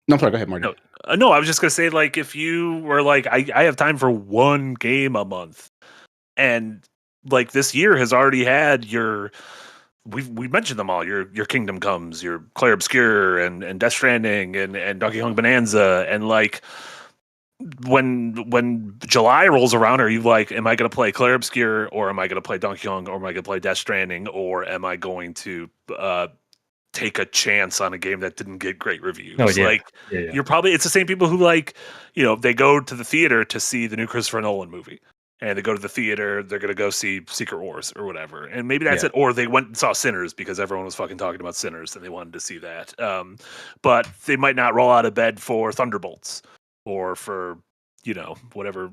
no, sorry, go ahead, Marty. No, I was just gonna say like if you were like I have time for one game a month, and like this year has already had we mentioned them all. Your Kingdom Comes, your Clair Obscur, and Death Stranding, and Donkey Kong Bonanza, and like when July rolls around, are you like, am I going to play Clair Obscur, or am I going to play Donkey Kong, or am I going to play Death Stranding, or am I going to take a chance on a game that didn't get great reviews? Oh, yeah. Like you're probably it's the same people who like they go to the theater to see the new Christopher Nolan movie. And they go to the theater, they're going to go see Secret Wars or whatever. And maybe that's it. Or they went and saw Sinners because everyone was fucking talking about Sinners and they wanted to see that. But they might not roll out of bed for Thunderbolts or for, whatever,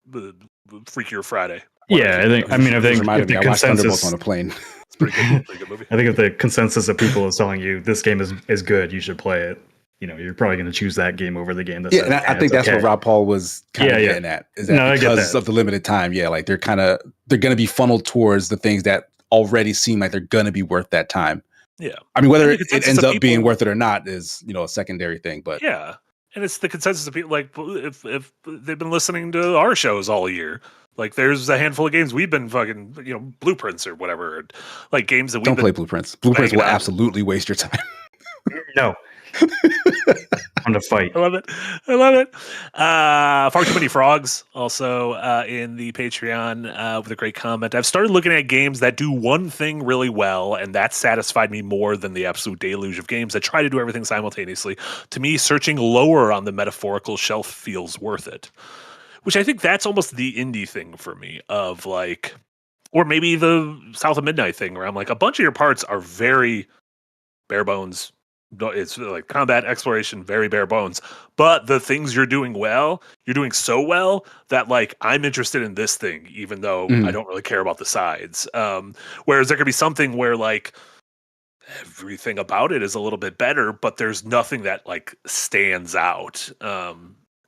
Freakier Friday. Yeah, I think if the I watched Thunderbolts consensus on a plane. It's pretty good movie. I think if the consensus of people is telling you this game is good, you should play it. You're probably going to choose that game over the game. That and I think that's what Rob Paul was kind of getting at. Is that because of the limited time? Yeah, like they're going to be funneled towards the things that already seem like they're going to be worth that time. Yeah, I mean, whether it ends up being worth it or not is a secondary thing. But yeah, and it's the consensus of people. Like if they've been listening to our shows all year. Like there's a handful of games we've been fucking, Blueprints or whatever, like games that we don't play Blueprints. Blueprints will absolutely waste your time. No. On to fight. I love it. Far Too Many Frogs also in the Patreon with a great comment. I've started looking at games that do one thing really well, and that satisfied me more than the absolute deluge of games that try to do everything simultaneously. To me, searching lower on the metaphorical shelf feels worth it. Which I think that's almost the indie thing for me of like, or maybe the South of Midnight thing where I'm like, a bunch of your parts are very bare bones. It's like combat exploration, very bare bones. But the things you're doing well, you're doing so well that like I'm interested in this thing, even though I don't really care about the sides. Whereas there could be something where like everything about it is a little bit better, but there's nothing that like stands out.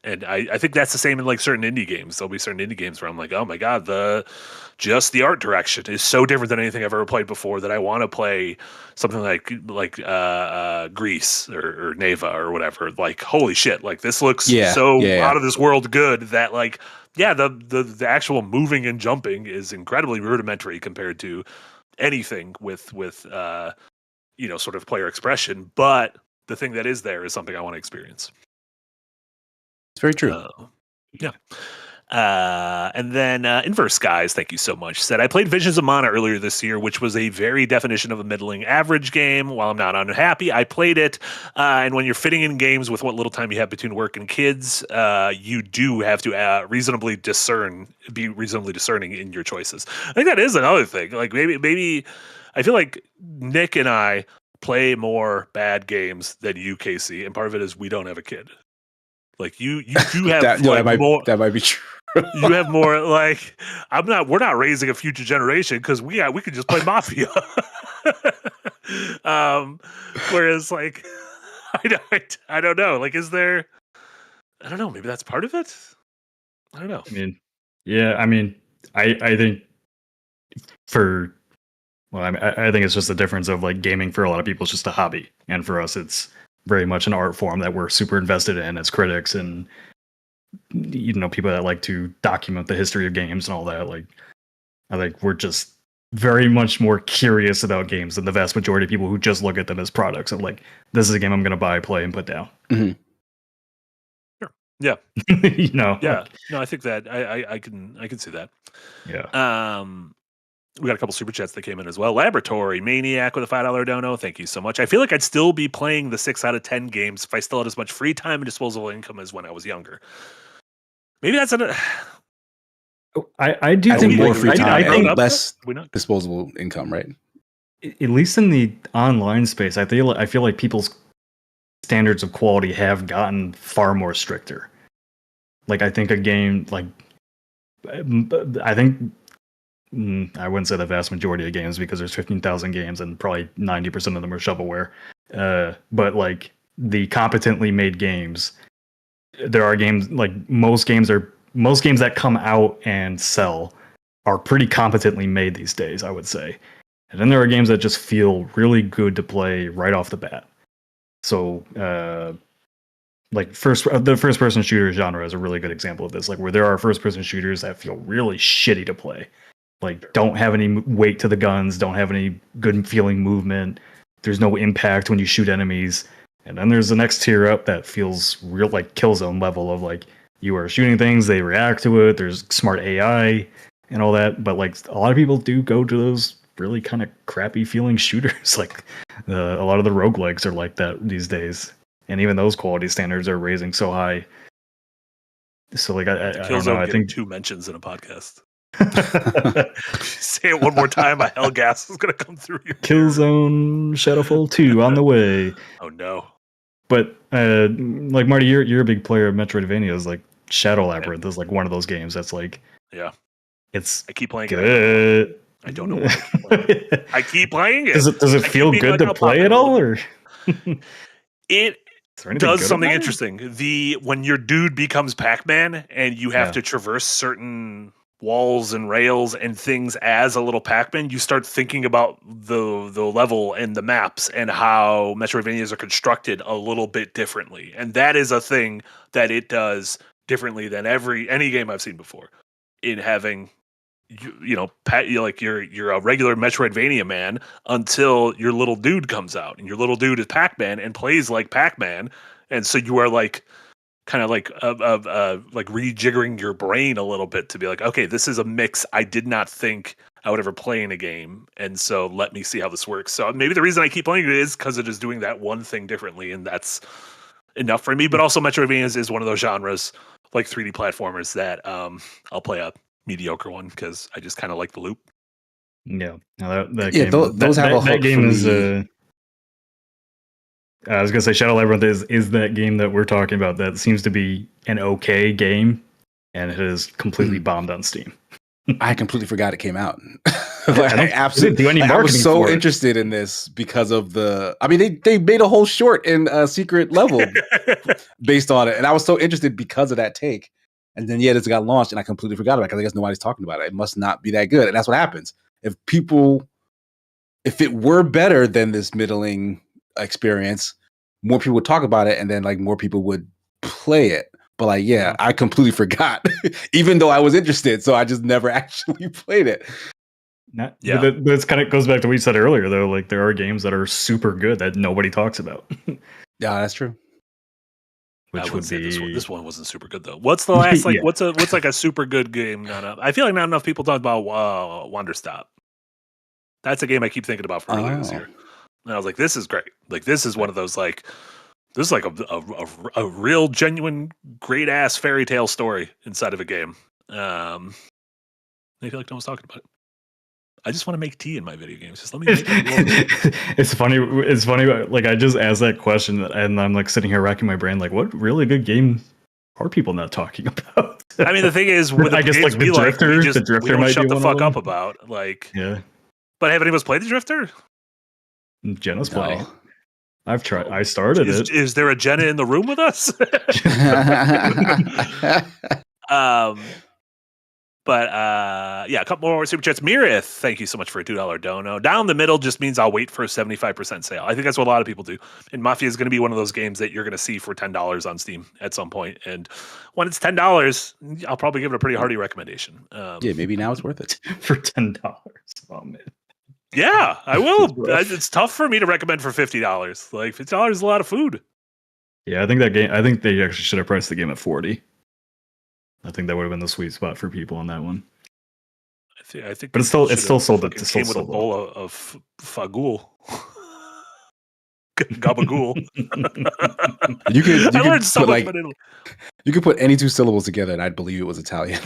And I think that's the same in like certain indie games. There'll be certain indie games where I'm like, oh my God, the art direction is so different than anything I've ever played before that I want to play something like Grease or Neva or whatever. Like, holy shit, like this looks out of this world good that like, yeah, the actual moving and jumping is incredibly rudimentary compared to anything with sort of player expression. But the thing that is there is something I want to experience. It's very true. Yeah. And then Inverse Skies, thank you so much, said, I played Visions of Mana earlier this year, which was a very definition of a middling average game. While I'm not unhappy, I played it. And when you're fitting in games with what little time you have between work and kids, you do have to be reasonably discerning in your choices. I think that is another thing. Like maybe I feel like Nick and I play more bad games than you, Casey. And part of it is we don't have a kid. Like you do have more. That might be true. You have more like we're not raising a future generation because we could just play Mafia. Whereas like I don't know. Like, is there? I don't know. Maybe that's part of it. I don't know. I mean, yeah, I mean, I think for well, I think it's just the difference of like gaming for a lot of people is just a hobby, and for us, it's very much an art form that we're super invested in as critics and people that like to document the history of games and all that. Like, I think we're just very much more curious about games than the vast majority of people who just look at them as products and like, this is a game I'm going to buy, play, and put down. Mhm. Sure. Yeah. Yeah. Like, no, I think that I can see that. Yeah. We got a couple super chats that came in as well. Laboratory Maniac with a $5 dono. Thank you so much. I feel like I'd still be playing the 6 out of 10 games if I still had as much free time and disposable income as when I was younger. Maybe that's I do Having think more free time I think and less disposable income, right? At least in the online space, I feel like people's standards of quality have gotten far more stricter. Like, I think a game like I think I wouldn't say the vast majority of games because there's 15,000 games and probably 90% of them are shovelware. But like the competently made games, there are games like most games that come out and sell are pretty competently made these days, I would say. And then there are games that just feel really good to play right off the bat. So, like the first person shooter genre is a really good example of this. Like, where there are first person shooters that feel really shitty to play. Like, don't have any weight to the guns, don't have any good feeling movement. There's no impact when you shoot enemies. And then there's the next tier up that feels real, like Killzone level of like, you are shooting things, they react to it, there's smart AI and all that. But like, a lot of people do go to those really kind of crappy feeling shooters. Like, a lot of the roguelikes are like that these days. And even those quality standards are raising so high. So like, I don't know. I think 2 mentions in a podcast. Say it one more time, my hell gas is gonna come through your Killzone Shadowfall 2 on the way. Oh no. But like, Marty, you're a big player of Metroidvanias. Like, Shadow Labyrinth is like one of those games that's like, yeah, I keep playing good. it. I don't know why I keep playing it. Does it feel good to play at all, or it does something interesting. When your dude becomes Pac-Man and you have to traverse certain walls and rails and things as a little Pac-Man, you start thinking about the level and the maps and how Metroidvanias are constructed a little bit differently. And that is a thing that it does differently than any game I've seen before. In having you're a regular Metroidvania man until your little dude comes out, and your little dude is Pac-Man and plays like Pac-Man, and so you are like kind of like rejiggering your brain a little bit to be like, okay, this is a mix I did not think I would ever play in a game, and so let me see how this works. So maybe the reason I keep playing it is because it is doing that one thing differently, and that's enough for me. But also, Metroidvania is one of those genres, like 3D platformers, that I'll play a mediocre one because I just kind of like the loop. Yeah, no, that yeah, game, those have a hook. That game is. I was gonna say Shadow Labyrinth is that game that we're talking about that seems to be an okay game, and it has completely bombed on Steam. I completely forgot it came out. I absolutely do any I was so for interested in this because of I mean, they made a whole short in a secret level based on it, and I was so interested because of that take. And then it's got launched, and I completely forgot about it because I guess nobody's talking about it. It must not be that good, and that's what happens if it were better than this middling experience, more people would talk about it, and then like more people would play it. But like, I completely forgot, even though I was interested, so I just never actually played it. But this kind of goes back to what you said earlier, though. Like, there are games that are super good that nobody talks about. Yeah, that's true. Which would be this one wasn't super good though. What's the last what's like a super good game? I feel like not enough people talk about Wonder Stop. That's a game I keep thinking about for earlier this year. And I was like, this is great. Like, this is one of those like, this is like a real genuine great ass fairy tale story inside of a game. I feel like no one's talking about it. I just want to make tea in my video games. Just let me make it. It's funny. Like, I just asked that question, and I'm like sitting here racking my brain, like, what really good game are people not talking about? I mean, the thing is, with I guess like the Drifter, the Drifter might shut the fuck up about. Like, yeah. But have any of us played the Drifter? Jenna's playing. I've tried. I started it. Is there a Jenna in the room with us? But yeah, a couple more super chats. Mirith, thank you so much for a $2 dono. Down the middle just means I'll wait for a 75% sale. I think that's what a lot of people do. And Mafia is going to be one of those games that you're going to see for $10 on Steam at some point. And when it's $10, I'll probably give it a pretty hearty recommendation. Yeah, maybe now it's worth it for $10. Oh man. Yeah, I will. It's tough for me to recommend for $50. Like $50 is a lot of food. Yeah, I think that game. I think they actually should have priced the game at 40. I think that would have been the sweet spot for people on that one. I think, but it's still sold. It came with a bowl of fagool. Gabagool. You could I learned so much about Italy. You could put any two syllables together, and I'd believe it was Italian.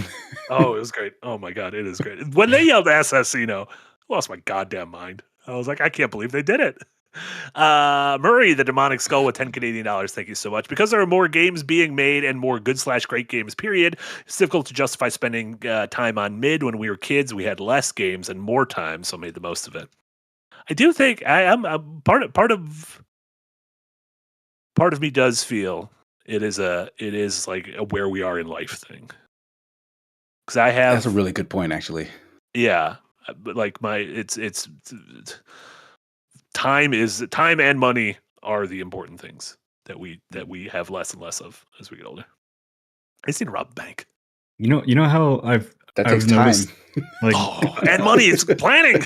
Oh, it was great. Oh my god, it is great. When they yelled Assassino, I lost my goddamn mind. I was like, I can't believe they did it. Murray, the demonic skull with 10 Canadian dollars. Thank you so much. Because there are more games being made and more good/great games, period, it's difficult to justify spending time on mid. When we were kids, we had less games and more time, so made the most of it. I do think I'm part of me does feel it is like a where we are in life thing. Because I have that's a really good point, actually. Yeah, but like it's time and money are the important things that we have less and less of as we get older. I just need to rob a bank. You know how I've noticed, like and money is planning.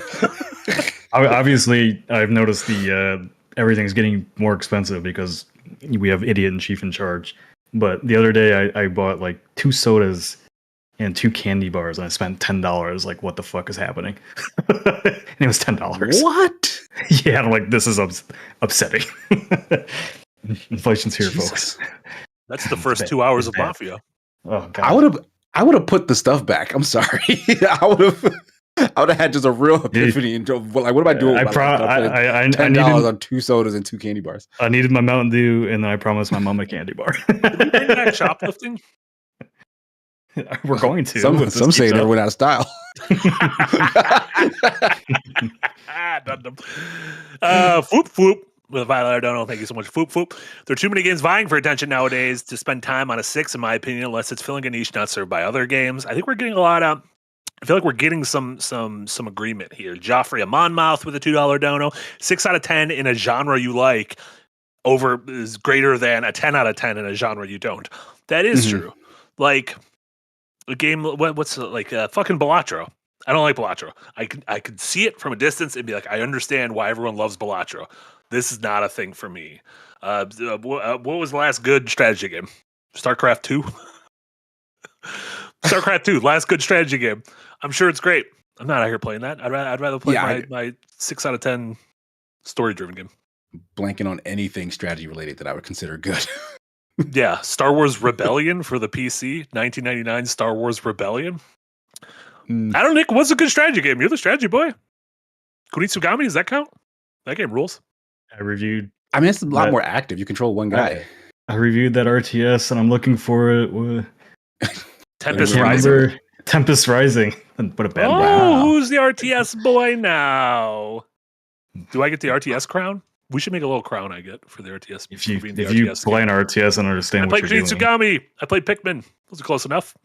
Obviously, I've noticed the everything's getting more expensive because we have idiot and chief in charge. But the other day, I bought like 2 sodas and 2 candy bars, and I spent $10. Like, what the fuck is happening? And it was $10. What? Yeah, I'm like, this is upsetting. Inflation's here, folks. That's the first 2 hours of Mafia. Oh god. I would have put the stuff back. I'm sorry. I would have had just a real epiphany and like, what am I doing? I $10 on 2 sodas and 2 candy bars. I needed my Mountain Dew, and then I promised my mom a candy bar. Did we bring back shoplifting? We're going to. Some say it never went out of style. Foop foop with a $5 dono. Thank you so much, foop foop. There are too many games vying for attention nowadays to spend time on a 6, in my opinion, unless it's filling a niche not served by other games. I think we're getting a lot of. I feel like we're getting some agreement here. Joffrey of Monmouth with a $2 dono. 6 out of 10 in a genre you like is greater than a 10 out of 10 in a genre you don't. That is true. Like a game, what's like fucking Balatro. I don't like Balatro. I could see it from a distance and be like, I understand why everyone loves Balatro. This is not a thing for me. What was the last good strategy game? StarCraft 2? StarCraft 2, last good strategy game. I'm sure it's great. I'm not out here playing that. I'd rather play my 6 out of 10 story-driven game. Blanking on anything strategy related that I would consider good. Yeah, Star Wars Rebellion for the PC, 1999 Star Wars Rebellion. I don't think what's a good strategy game. You're the strategy boy. Kunitsugami, does that count? That game rules. I reviewed. I mean, it's a lot more active. You control one guy. I reviewed that RTS, and I'm looking for it. Tempest Rising. Tempest Rising. What a bad wow. Who's the RTS boy now? Do I get the RTS crown? We should make a little crown I get for the RTS. If you play an RTS and understand what you're doing. I played Kunitsugami. I played Pikmin. Those are close enough.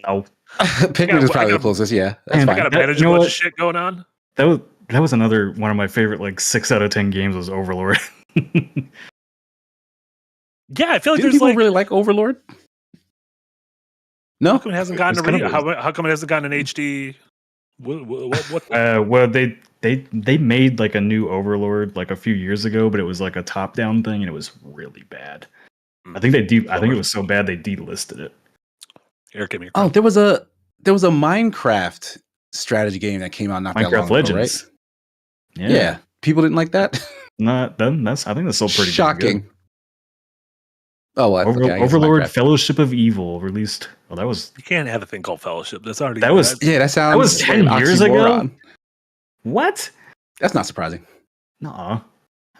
No. Pikmin is probably the closest, yeah. That's fine. I got a manage a bunch of shit going on. That was another one of my favorite, like 6 out of 10 games was Overlord. Yeah, I feel like people really like Overlord. No, how come it hasn't gotten how come it hasn't gotten an HD? What? Well, they made like a new Overlord like a few years ago, but it was like a top-down thing, and it was really bad. I think I think it was so bad they delisted it. Eric, give me there was a Minecraft strategy game that came out not that long ago, right? Yeah, people didn't like that. Not then. I think that's still pretty shocking. Good. Oh, well, Overlord Fellowship of Evil released. Well, that was. You can't have a thing called Fellowship. That's already. That was. Yeah, that sounds. That was 10 years ago. What? That's not surprising. No. How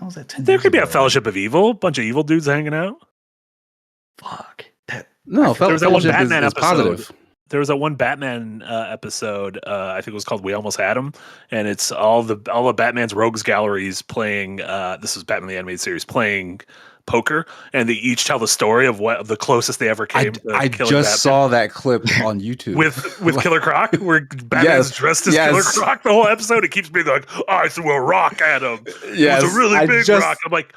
was that 10 There years could be ago? a Fellowship of Evil. A bunch of evil dudes hanging out. Fuck. No, there was that one Batman is episode. positive. there was that one Batman episode. I think it was called "We Almost Had Him," and it's all the Batman's rogues galleries playing. This is Batman the Animated Series playing poker, and they each tell the story of what the closest they ever came. I just saw that clip on YouTube with Killer Croc, where Batman's dressed as Killer Croc the whole episode. It keeps being like, I threw a rock at him. It was a really big rock. I'm like,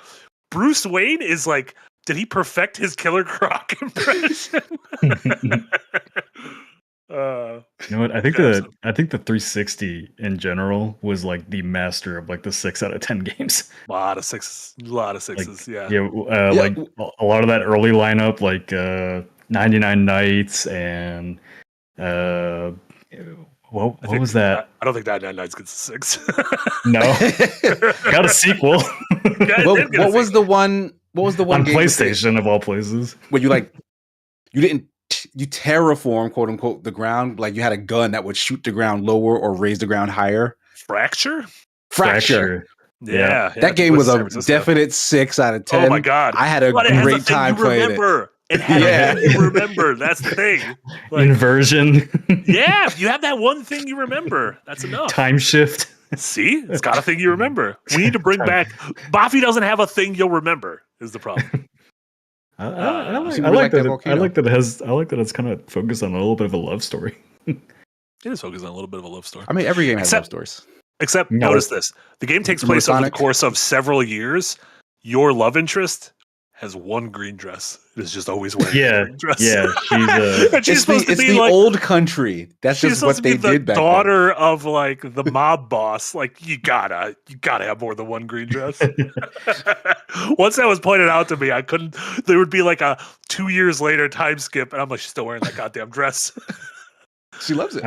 Bruce Wayne is like, did he perfect his Killer Croc impression? You know what? I think the 360 in general was like the master of like the 6 out of 10 games. A lot of sixes. Like, like a lot of that early lineup, like 99 Nights and what was that? I don't think 99 Nights gets a 6. No, got a sequel. What was the one? What was the one on PlayStation of all places? Where you terraform, quote unquote, the ground, like you had a gun that would shoot the ground lower or raise the ground higher. Fracture. Yeah. That game was a definite 6 out of 10. Oh my god, I had a great time playing it. It had you remember. That's the thing. Like, inversion. Yeah, if you have that one thing you remember, that's enough. Time shift. See, it's got a thing you remember. We need to bring back. Mafia doesn't have a thing you'll remember. Is the problem. I like that it's kind of focused on a little bit of a love story. It is focused on a little bit of a love story. I mean, every game has love stories. Except, notice this: the game takes place over the course of several years. Your love interest has one green dress. It is just always wearing a green dress. Yeah, she's supposed to be the like old country. That's just what they did back then. Daughter of like the mob boss. Like you gotta have more than one green dress. Once that was pointed out to me, I couldn't. There would be like a 2 years later time skip, and I'm like, she's still wearing that goddamn dress. She loves it.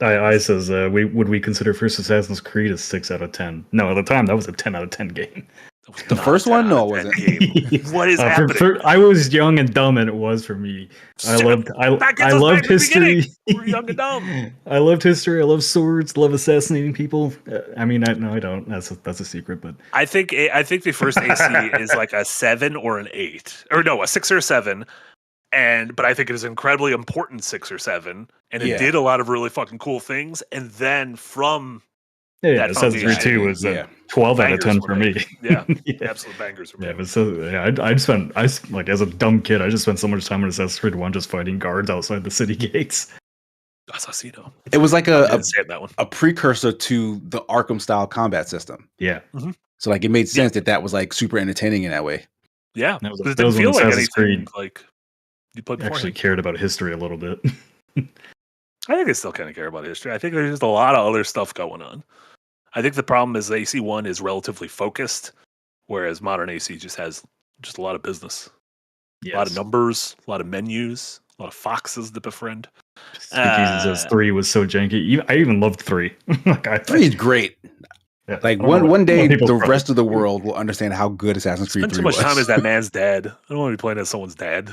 I says, would we consider first Assassin's Creed a 6 out of 10? No, at the time that was a 10 out of 10 game. The first one? No, it wasn't. What is happening? I was young and dumb, and it was for me. I loved history. We're young and dumb. I loved history. I love swords. Love assassinating people. I mean, I don't. That's a secret, but I think the first AC is like a 7 or an 8, or no, a 6 or a 7. But I think it is an incredibly important 6 or 7, and it did a lot of really fucking cool things. And then from Assassin's Creed 2 was a 12 out of 10 for me. Yeah, absolute bangers for me. Yeah, but I just spent like as a dumb kid, I just spent so much time in Assassin's Creed 1 just fighting guards outside the city gates. Assassino. It was like a precursor to the Arkham style combat system. Yeah. Mm-hmm. So like it made sense that was like super entertaining in that way. Yeah, that was it didn't feel like anything Creed like you played actually cared about history a little bit. I think I still kind of care about history. I think there's just a lot of other stuff going on. I think the problem is AC1 is relatively focused, whereas modern AC just has a lot of business. Yes. A lot of numbers, a lot of menus, a lot of foxes to befriend. Jesus, 3 was so janky. I even loved 3. 3 is great. Yeah, like one day the rest of the world will understand how good Assassin's Creed 3 was. Too much time as that man's dad. I don't want to be playing as someone's dad.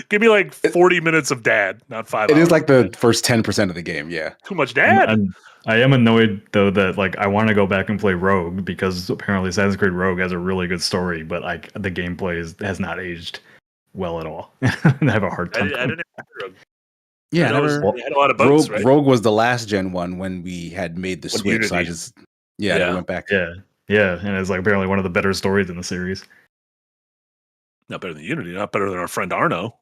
Give me like 40 minutes of dad, not 5 hours. It is like the first 10% of the game, yeah. Too much dad. I am annoyed though that like I want to go back and play Rogue because apparently Assassin's Creed Rogue has a really good story, but like the gameplay has not aged well at all. I have a hard time. I didn't have Rogue. Yeah, it had a lot of bugs, right? Rogue was the last gen one when we had made the switch. So I just I went back. Yeah, and it's like apparently one of the better stories in the series. Not better than Unity. Not better than our friend Arno.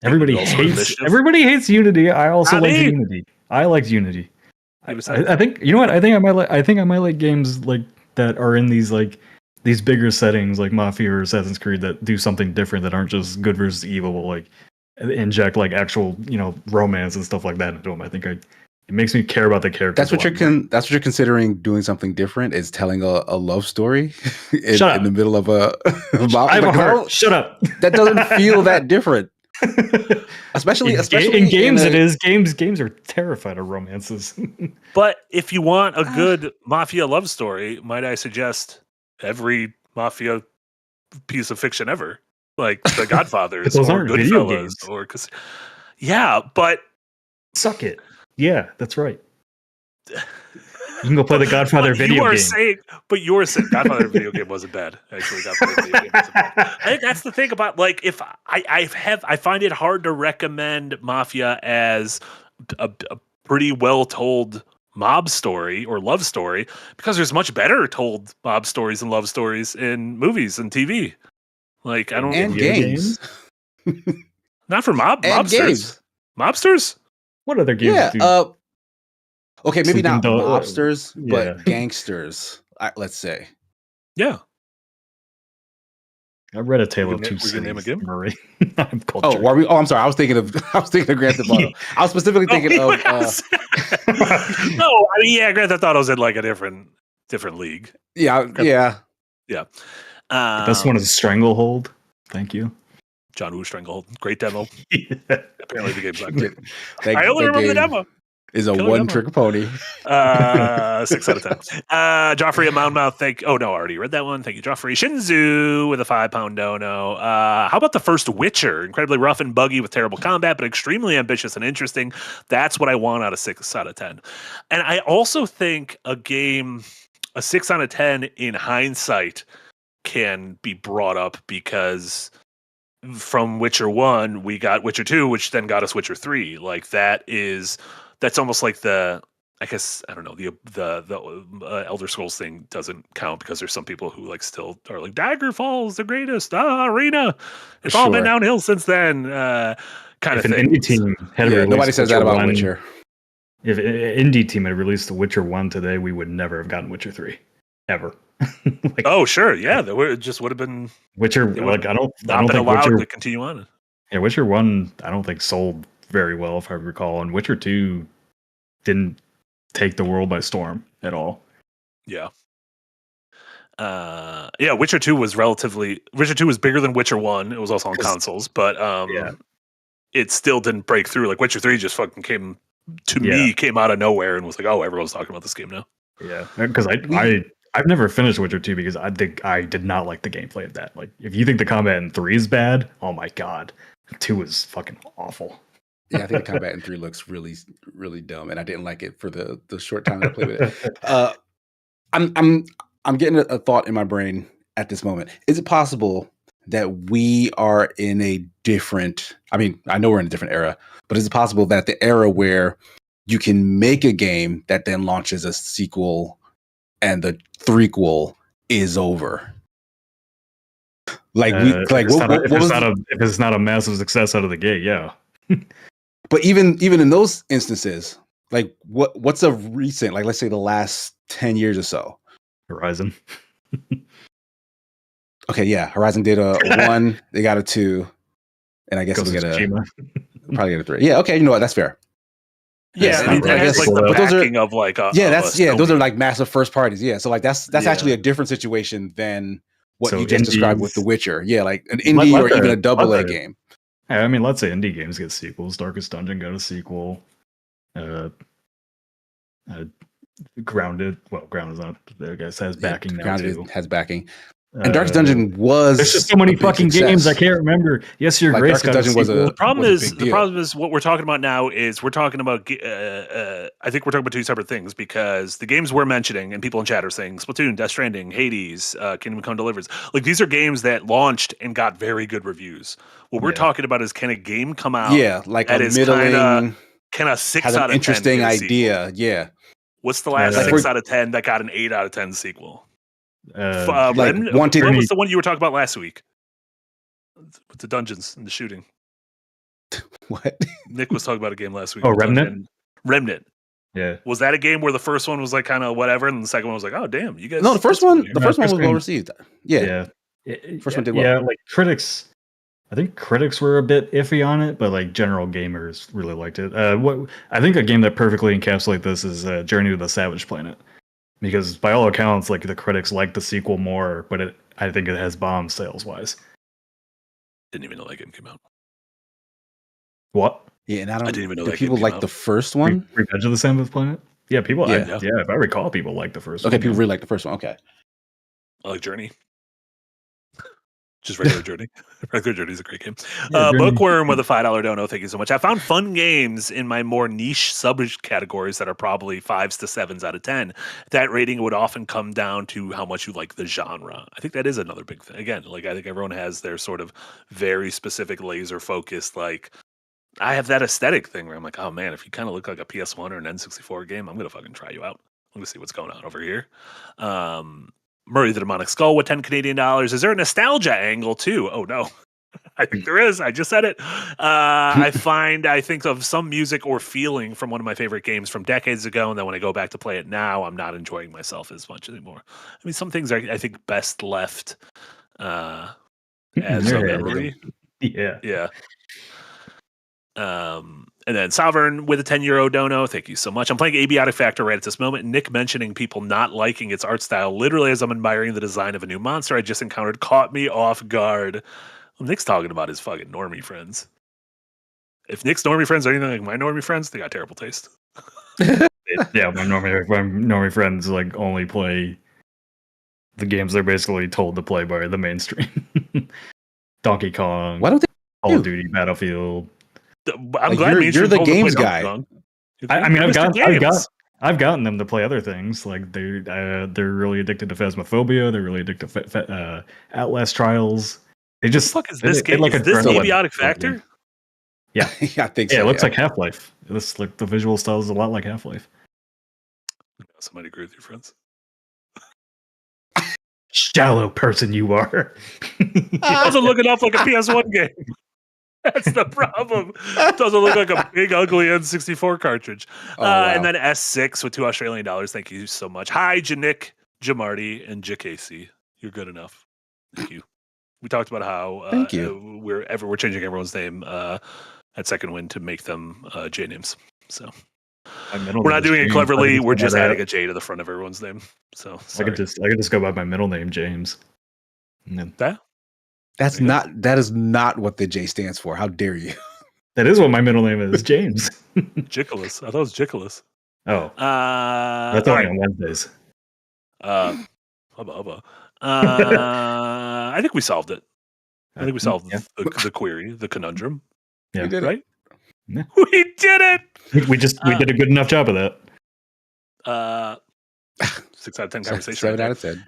Everybody hates Unity. I also liked Unity. I liked Unity. I think you know what? I think I might like games like that are in these bigger settings like Mafia or Assassin's Creed that do something different that aren't just good versus evil, but like inject like actual romance and stuff like that into them. I think it makes me care about the characters. That's what you're considering doing something different is telling a love story in the middle of a. I have a heart. Shut up. That doesn't feel that different. especially in games. It is games are terrified of romances. But if you want a good Mafia love story, might I suggest every Mafia piece of fiction ever, like The Godfathers those or aren't video Goodfellas, games. But suck it. Yeah, that's right. You can go play the Godfather video game. But you were saying Godfather video game wasn't bad. Actually, Godfather video game wasn't bad. I think that's the thing about like if I find it hard to recommend Mafia as a pretty well told mob story or love story because there's much better told mob stories and love stories in movies and TV. Like I don't and games. Not for mobsters. Games. Mobsters? What other games? Yeah. Okay, maybe Sleeping not Dog- mobsters, yeah. but gangsters. Let's say. Yeah. I read A Tale of We Two can name a Cities, game? Murray. I'm Oh, cultured. are we? Oh, I'm sorry. I was thinking of Grand Theft Auto. I was specifically thinking of. No, I mean, yeah, Grand Theft Auto's in like a different league. Yeah. The best one is Stranglehold. Thank you. John Woo Stranglehold. Great demo. Apparently the game's not That- great. I only that remember the game demo. Is a Killer one-trick pony. 6 out of 10. Joffrey and Moundmouth, I already read that one. Thank you, Joffrey. Shinzu with a 5-pound dono. How about the first Witcher? Incredibly rough and buggy with terrible combat, but extremely ambitious and interesting. That's what I want out of 6 out of 10. And I also think a 6 out of 10 in hindsight can be brought up because from Witcher 1, we got Witcher 2, which then got us Witcher 3. Like that's almost like I guess I don't know, the Elder Scrolls thing doesn't count because there's some people who like still are like Daggerfall's the greatest arena. It's all been downhill since then. Kind If of an thing. indie team had released Nobody says that Witcher about 1, Witcher. If an indie team had released The Witcher 1 today, we would never have gotten Witcher 3 ever. Like, Oh sure, yeah, it just would have been Witcher, it would like I don't not been think allowed Witcher. to continue on. Yeah, Witcher 1, I don't think sold very well, if I recall, and Witcher 2 didn't take the world by storm at all. Yeah. Witcher 2 was bigger than Witcher 1. It was also on consoles, but it still didn't break through. Like Witcher 3 just fucking came out of nowhere and was like, oh, everyone's talking about this game now. Yeah, because I've never finished Witcher 2 because I think I did not like the gameplay of that. Like, if you think the combat in 3 is bad, oh my god, 2 is fucking awful. Yeah, I think the combat in 3 looks really, really dumb, and I didn't like it for the short time that I played with it. I'm getting a thought in my brain at this moment. Is it possible that we are in a different? I mean, I know we're in a different era, but is it possible that the era where you can make a game that then launches a sequel and the threequel is over? Like if it's not a massive success out of the gate, yeah. But even in those instances, like what's a recent, like let's say the last 10 years or so? Horizon. Okay, yeah, Horizon did a 1, they got a 2, and I guess Ghost we of get Tsushima. probably get a 3. Yeah, okay, you know what? That's fair. Yeah, I it has like the but those are- backing of like a those are like massive first parties. Yeah, so like that's Yeah. actually a different situation than what So you just described indies- with The Witcher. Yeah, like an indie or even a double A game. I mean, let's say indie games get sequels. Darkest Dungeon got a sequel. Grounded is not. I guess has backing now Grounded too. has backing. And Darkest Dungeon was. There's just so many a big fucking success. games I can't remember. Yes, Your Like, Grace Darkest got a Dungeon was sequel. The problem was a is big deal. what we're talking about now is we're talking about I think we're talking about two separate things because the games we're mentioning and people in chat are saying Splatoon, Death Stranding, Hades, Kingdom Come Deliverance. Like these are games that launched and got very good reviews. What we're talking about is can a game come out? Yeah, like that a is middling, can a 6 has out an of 10 interesting get a sequel? idea. Yeah, What's the last Like 6 out of 10 that got an 8 out of 10 sequel? like What wanting. was the one you were talking about last week? With the dungeons and the shooting. What? Nick was talking about a game last week. Oh, Remnant? Remnant. Yeah. Was that a game where the first one was like kind of whatever, and the second one was like, oh damn, you guys? No, the first one. The No, first one was first well one- received. Yeah, First one did well. Yeah, like critics. I think critics were a bit iffy on it, but like general gamers really liked it. What I think a game that perfectly encapsulates this is Journey to the Savage Planet, because by all accounts, like the critics like the sequel more, but I think it has bombed sales wise. Didn't even know that game came out. What? yeah, and I don't. didn't even know do that people game came like out. the first one? Revenge of the Savage Planet? Yeah, people. Yeah. If I recall, people like the first Okay, one. people really like the first one. Okay, I like Journey. Just regular Journey. Regular Journey is a great game. Yeah, Journey. Bookworm with a $5 dono. Thank you so much. I found fun games in my more niche subcategories that are probably 5s to 7s out of 10. That rating would often come down to how much you like the genre. I think that is another big thing. Again, like I think everyone has their sort of very specific laser focused, like I have that aesthetic thing where I'm like, oh man, if you kind of look like a PS1 or an N64 game, I'm going to fucking try you out. I'm going to see what's going on over here. Murray the Demonic Skull with 10 Canadian dollars. Is there a nostalgia angle too? Oh no. I think there is. I just said it. I think of some music or feeling from one of my favorite games from decades ago, and then when I go back to play it now, I'm not enjoying myself as much anymore. I mean, some things are, I think, best left as a memory. Yeah. And then Sovereign with a €10 dono. Thank you so much. I'm playing Abiotic Factor right at this moment. Nick mentioning people not liking its art style, literally as I'm admiring the design of a new monster I just encountered, caught me off guard. Well, Nick's talking about his fucking normie friends. If Nick's normie friends are anything like my normie friends, they got terrible taste. Yeah, my normie friends like only play the games they're basically told to play by the mainstream. Donkey Kong. Why don't they? Call of Duty, Battlefield. I'm glad you're the games guy. I mean, I've gotten them to play other things. Like they're really addicted to Phasmophobia. They're really addicted to Outlast Trials. They just what the fuck is this game? Is this Abiotic Factor? Yeah, I think so. Yeah, it looks like Half-Life. It looks like the visual style is a lot like Half-Life. Somebody agree with your friends. Shallow person you are. It doesn't look enough like a PS1 game. That's the problem. It doesn't look like a big, ugly N64 cartridge. Wow. And then S6 with $2 Thank you so much. Hi, Janik, Jamarty, and JKC. You're good enough. Thank you. We talked about how Thank you. We're changing everyone's name at Second Wind to make them J names. So we're not doing it cleverly. We're just adding a J to the front of everyone's name. So sorry. I could just go by my middle name, James. That is not what the J stands for. How dare you? That is what my middle name is, James. Jicolas. I thought it was Jicolas. Oh. That's only on Wednesdays. Hubba. I think we solved it. I think we solved the query, the conundrum. Yeah. We did right? Yeah. We did it! We did a good enough job of that. 6 out of 10 conversation. 7 out of 10.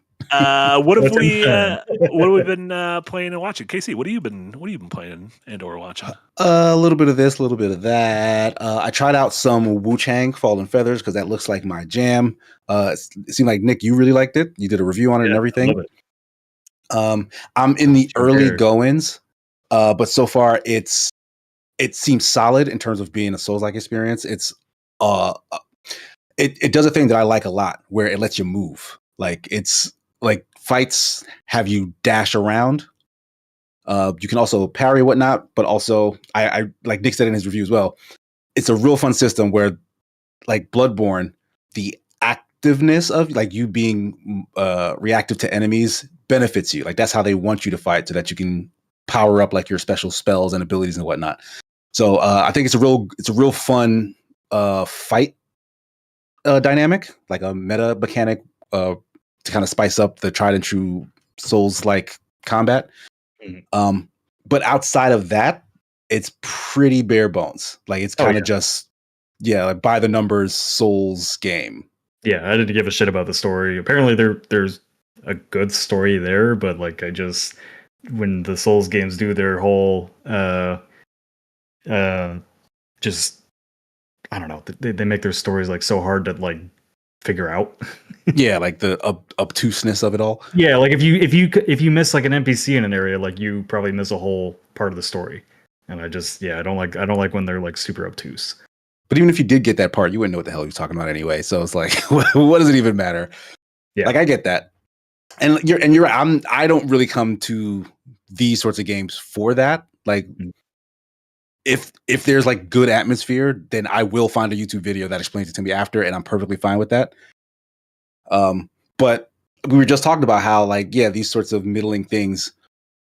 What have we been playing and watching? Casey, what have you been playing and or watching? A little bit of this, a little bit of that. I tried out some Wu Chang Fallen Feathers because that looks like my jam. It seemed like Nick, you really liked it. You did a review on it and everything. I love it. I'm in the early goings, but so far it seems solid in terms of being a Souls-like experience. It's it does a thing that I like a lot where it lets you move. Like it's like fights have you dash around. You can also parry whatnot, but also I like Nick said in his review as well. It's a real fun system where, like Bloodborne, the activeness of like you being reactive to enemies benefits you. Like that's how they want you to fight, so that you can power up like your special spells and abilities and whatnot. So I think it's a real fun fight dynamic, like a meta mechanic to kind of spice up the tried and true Souls-like combat. Mm-hmm. But outside of that, it's pretty bare bones. Like it's kind of just like by the numbers Souls game. Yeah, I didn't give a shit about the story. Apparently there's a good story there, but like when the Souls games do their whole just I don't know, they make their stories like so hard to like figure out. Yeah, like the obtuseness of it all. Yeah, like if you miss like an NPC in an area, like you probably miss a whole part of the story. And I don't like when they're like super obtuse. But even if you did get that part, you wouldn't know what the hell you're talking about anyway. So it's like, what does it even matter? Yeah, like I get that, and you're I don't really come to these sorts of games for that. Like, if there's like good atmosphere, then I will find a YouTube video that explains it to me after, and I'm perfectly fine with that. But we were just talking about how like these sorts of middling things,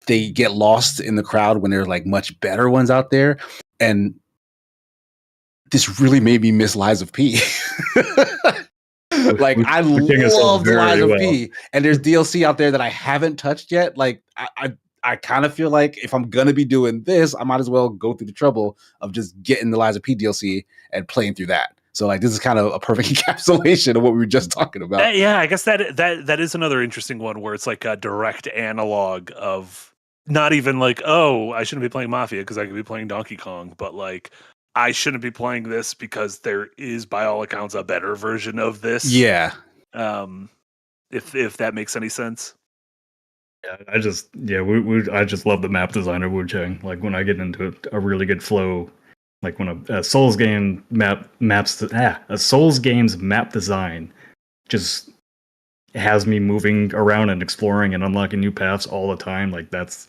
they get lost in the crowd when there's like much better ones out there, and this really made me miss Lies of P. Like I love Lies of P, and there's DLC out there that I haven't touched yet. Like I kind of feel like if I'm gonna be doing this, I might as well go through the trouble of just getting the Lies of P DLC and playing through that. So like this is kind of a perfect encapsulation of what we were just talking about. Yeah, I guess that is another interesting one where it's like a direct analog of not even like, oh, I shouldn't be playing Mafia because I could be playing Donkey Kong, but like I shouldn't be playing this because there is, by all accounts, a better version of this. Yeah. If that makes any sense. Yeah, I just love the map design of Wu Chang. Like when I get into a really good flow, like when a Souls game a Souls game's map design just has me moving around and exploring and unlocking new paths all the time. Like that's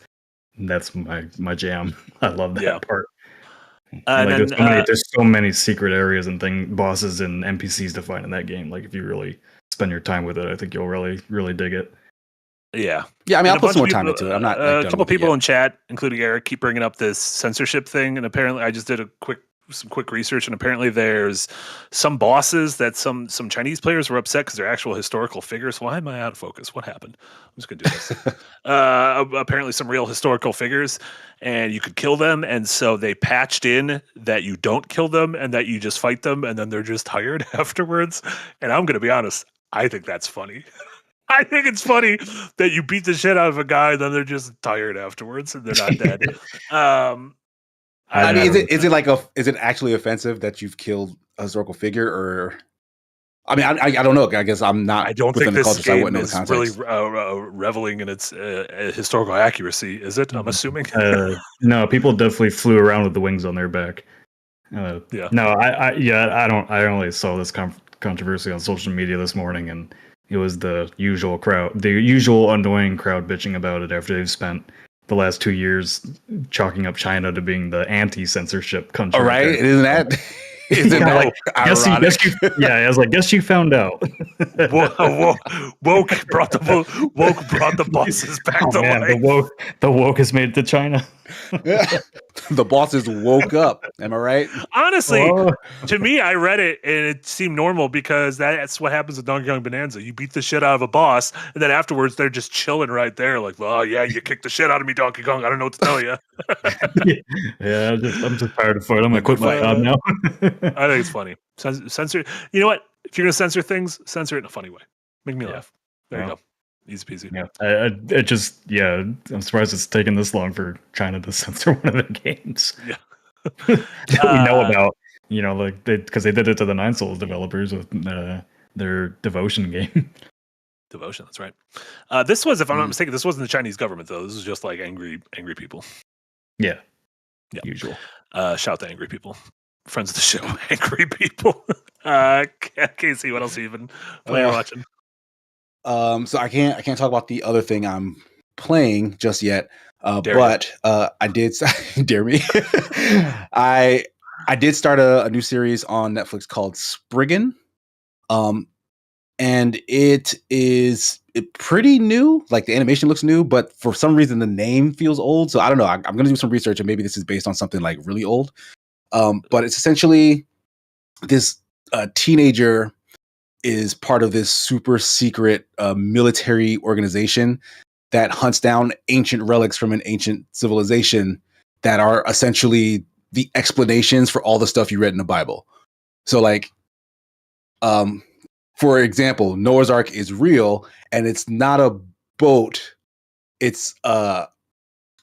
my jam. I love that part. And there's so many secret areas and bosses and NPCs to find in that game. Like if you really spend your time with it, I think you'll really, really dig it. Yeah. I mean, I'll put some more time into it. I'm not. A couple people in chat, including Eric, keep bringing up this censorship thing, and apparently, I just did some quick research, and apparently, there's some bosses that some Chinese players were upset because they're actual historical figures. Why am I out of focus? What happened? I'm just gonna do this. Apparently, some real historical figures, and you could kill them, and so they patched in that you don't kill them and that you just fight them, and then they're just tired afterwards. And I'm gonna be honest, I think that's funny. I think it's funny that you beat the shit out of a guy, then they're just tired afterwards and they're not dead. I mean, is it actually offensive that you've killed a historical figure, or? I mean, I don't know. I guess I'm not. I don't think the this culture, so I game wouldn't know the is context. really reveling in its historical accuracy. Is it? I'm assuming. No, people definitely flew around with the wings on their back. Yeah. No, I only saw this controversy on social media this morning, and it was the usual annoying crowd bitching about it after they've spent the last 2 years chalking up China to being the anti-censorship country. All right, isn't that? Isn't that like ironic? I was like, guess you found out. Woke brought the bosses back to life. The woke has made it to China. The bosses woke up. Am I right? Honestly, to me, I read it and it seemed normal because that's what happens with Donkey Kong Bonanza. You beat the shit out of a boss, and then afterwards they're just chilling right there, like, "Oh yeah, you kicked the shit out of me, Donkey Kong. I don't know what to tell you." Yeah, I'm just tired of fighting. I'm gonna quit my job now. I think it's funny. Censor. You know what? If you're gonna censor things, censor it in a funny way. Make me laugh. There you go. Easy peasy. Yeah, I'm surprised it's taken this long for China to censor one of the games. Yeah. That we know about. You know, like because they did it to the Nine Souls developers with their Devotion game. Devotion, that's right. This was, if I'm not mistaken, this wasn't the Chinese government though. This was just like angry people. Yeah. Usual. Shout to angry people. Friends of the show, angry people. Casey, what else have you been playing or watching? So I can't talk about the other thing I'm playing just yet. But I did dare me. I did start a new series on Netflix called Spriggan. And it is pretty new. Like the animation looks new, but for some reason the name feels old. So I don't know. I'm going to do some research and maybe this is based on something like really old. But it's essentially this teenager is part of this super secret military organization that hunts down ancient relics from an ancient civilization that are essentially the explanations for all the stuff you read in the Bible. So like, for example, Noah's Ark is real and it's not a boat. It's a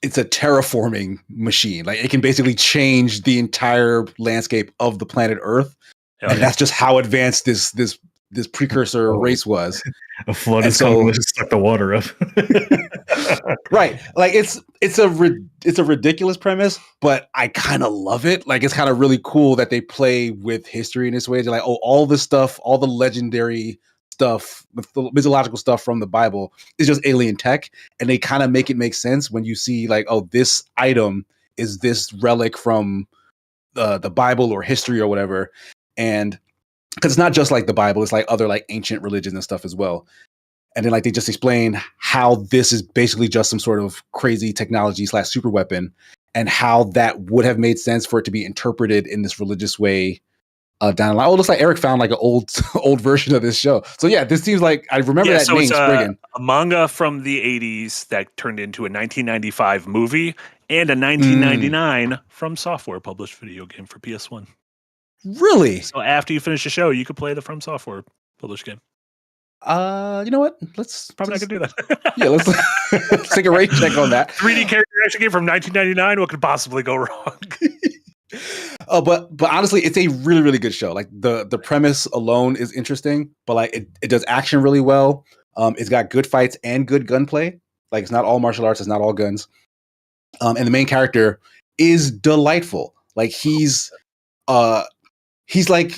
terraforming machine. Like it can basically change the entire landscape of the planet Earth. And that's just how advanced this precursor race was. A flood is coming to suck the water up. Right. Like it's a ridiculous premise, but I kind of love it. Like it's kind of really cool that they play with history in this way. They're like, oh, all this stuff, all the legendary stuff, the mythological stuff from the Bible is just alien tech. And they kind of make it make sense when you see like, oh, this item is this relic from the Bible or history or whatever. And because it's not just like the Bible, it's like other like ancient religions and stuff as well. And then like they just explain how this is basically just some sort of crazy technology / super weapon, and how that would have made sense for it to be interpreted in this religious way down the line. Oh, it looks like Eric found like an old version of this show. So yeah, this seems like I remember that name Spriggan. A manga from the 80s that turned into a 1995 movie and a 1999 From Software published video game for PS1. Really? So after you finish the show, you could play the From Software published game. You know what? Let's probably not gonna do that. Yeah, let's take a rate check on that. 3D character action game from 1999. What could possibly go wrong? But honestly, it's a really, really good show. Like the premise alone is interesting, but like it does action really well. It's got good fights and good gunplay. Like it's not all martial arts, it's not all guns. And the main character is delightful. Like he's like,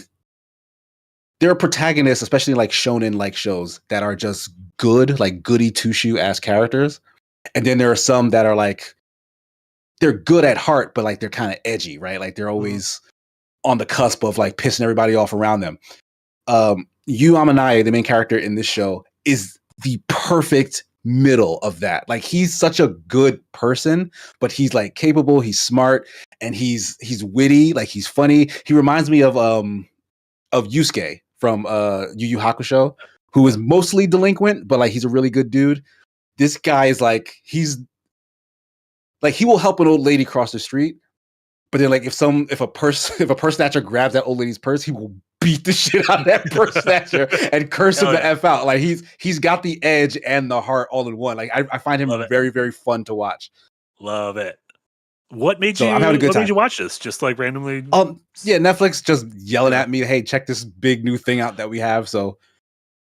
there are protagonists, especially like shonen like shows, that are just good, like goody two shoe ass characters, and then there are some that are like, they're good at heart, but like they're kind of edgy, right? Like they're always on the cusp of like pissing everybody off around them. Yu Amanai, the main character in this show, is the perfect middle of that. Like he's such a good person, but he's like capable, he's smart, and he's witty, like he's funny. He reminds me of Yusuke from Yu Yu Hakusho, who is mostly delinquent, but like he's a really good dude. This guy is like, he will help an old lady cross the street, but then like if a purse snatcher grabs that old lady's purse, he will beat the shit out of that purse snatcher and curse him the F out. Like he's got the edge and the heart all in one. Like I find him very, very fun to watch. Love it. What made I'm having a good time. Made you watch this? Just like randomly? Yeah, Netflix just yelling at me, hey, check this big new thing out that we have. So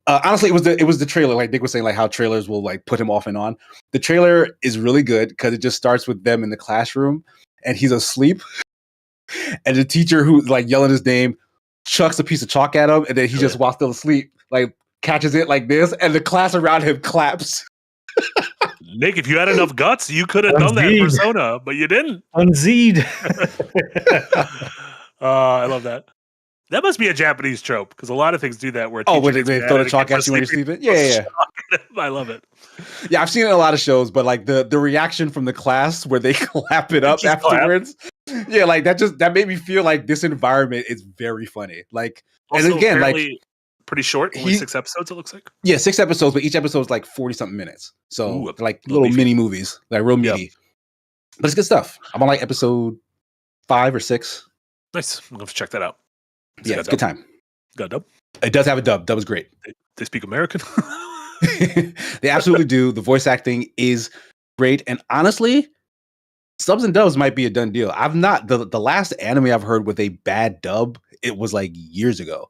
honestly, it was the trailer. Like Nick was saying, like how trailers will like put him off and on. The trailer is really good because it just starts with them in the classroom and he's asleep. And the teacher who's like yelling his name chucks a piece of chalk at him, and then he just while still asleep, like catches it like this, and the class around him claps. Nick, if you had enough guts, you could have done that persona, but you didn't. Unzeed. I love that. That must be a Japanese trope because a lot of things do that. Where when they throw the chalk at you when you're sleeping. Yeah. I love it. Yeah, I've seen it in a lot of shows, but like the reaction from the class where they clap it up afterwards. Yeah, like that made me feel like this environment is very funny. Like, also, and again, like pretty short, only 6 episodes. It looks like 6 episodes, but each episode is like 40-something minutes. So like little mini movies, like real meaty. Yep. But it's good stuff. I'm on like episode 5 or 6. Nice. I'm gonna have to check that out. Yeah, it's a good time. Got a dub? It does have a dub. Dub is great. They speak American. They absolutely do. The voice acting is great, and honestly, subs and dubs might be a done deal. I've not the last anime I've heard with a bad dub, it was like years ago.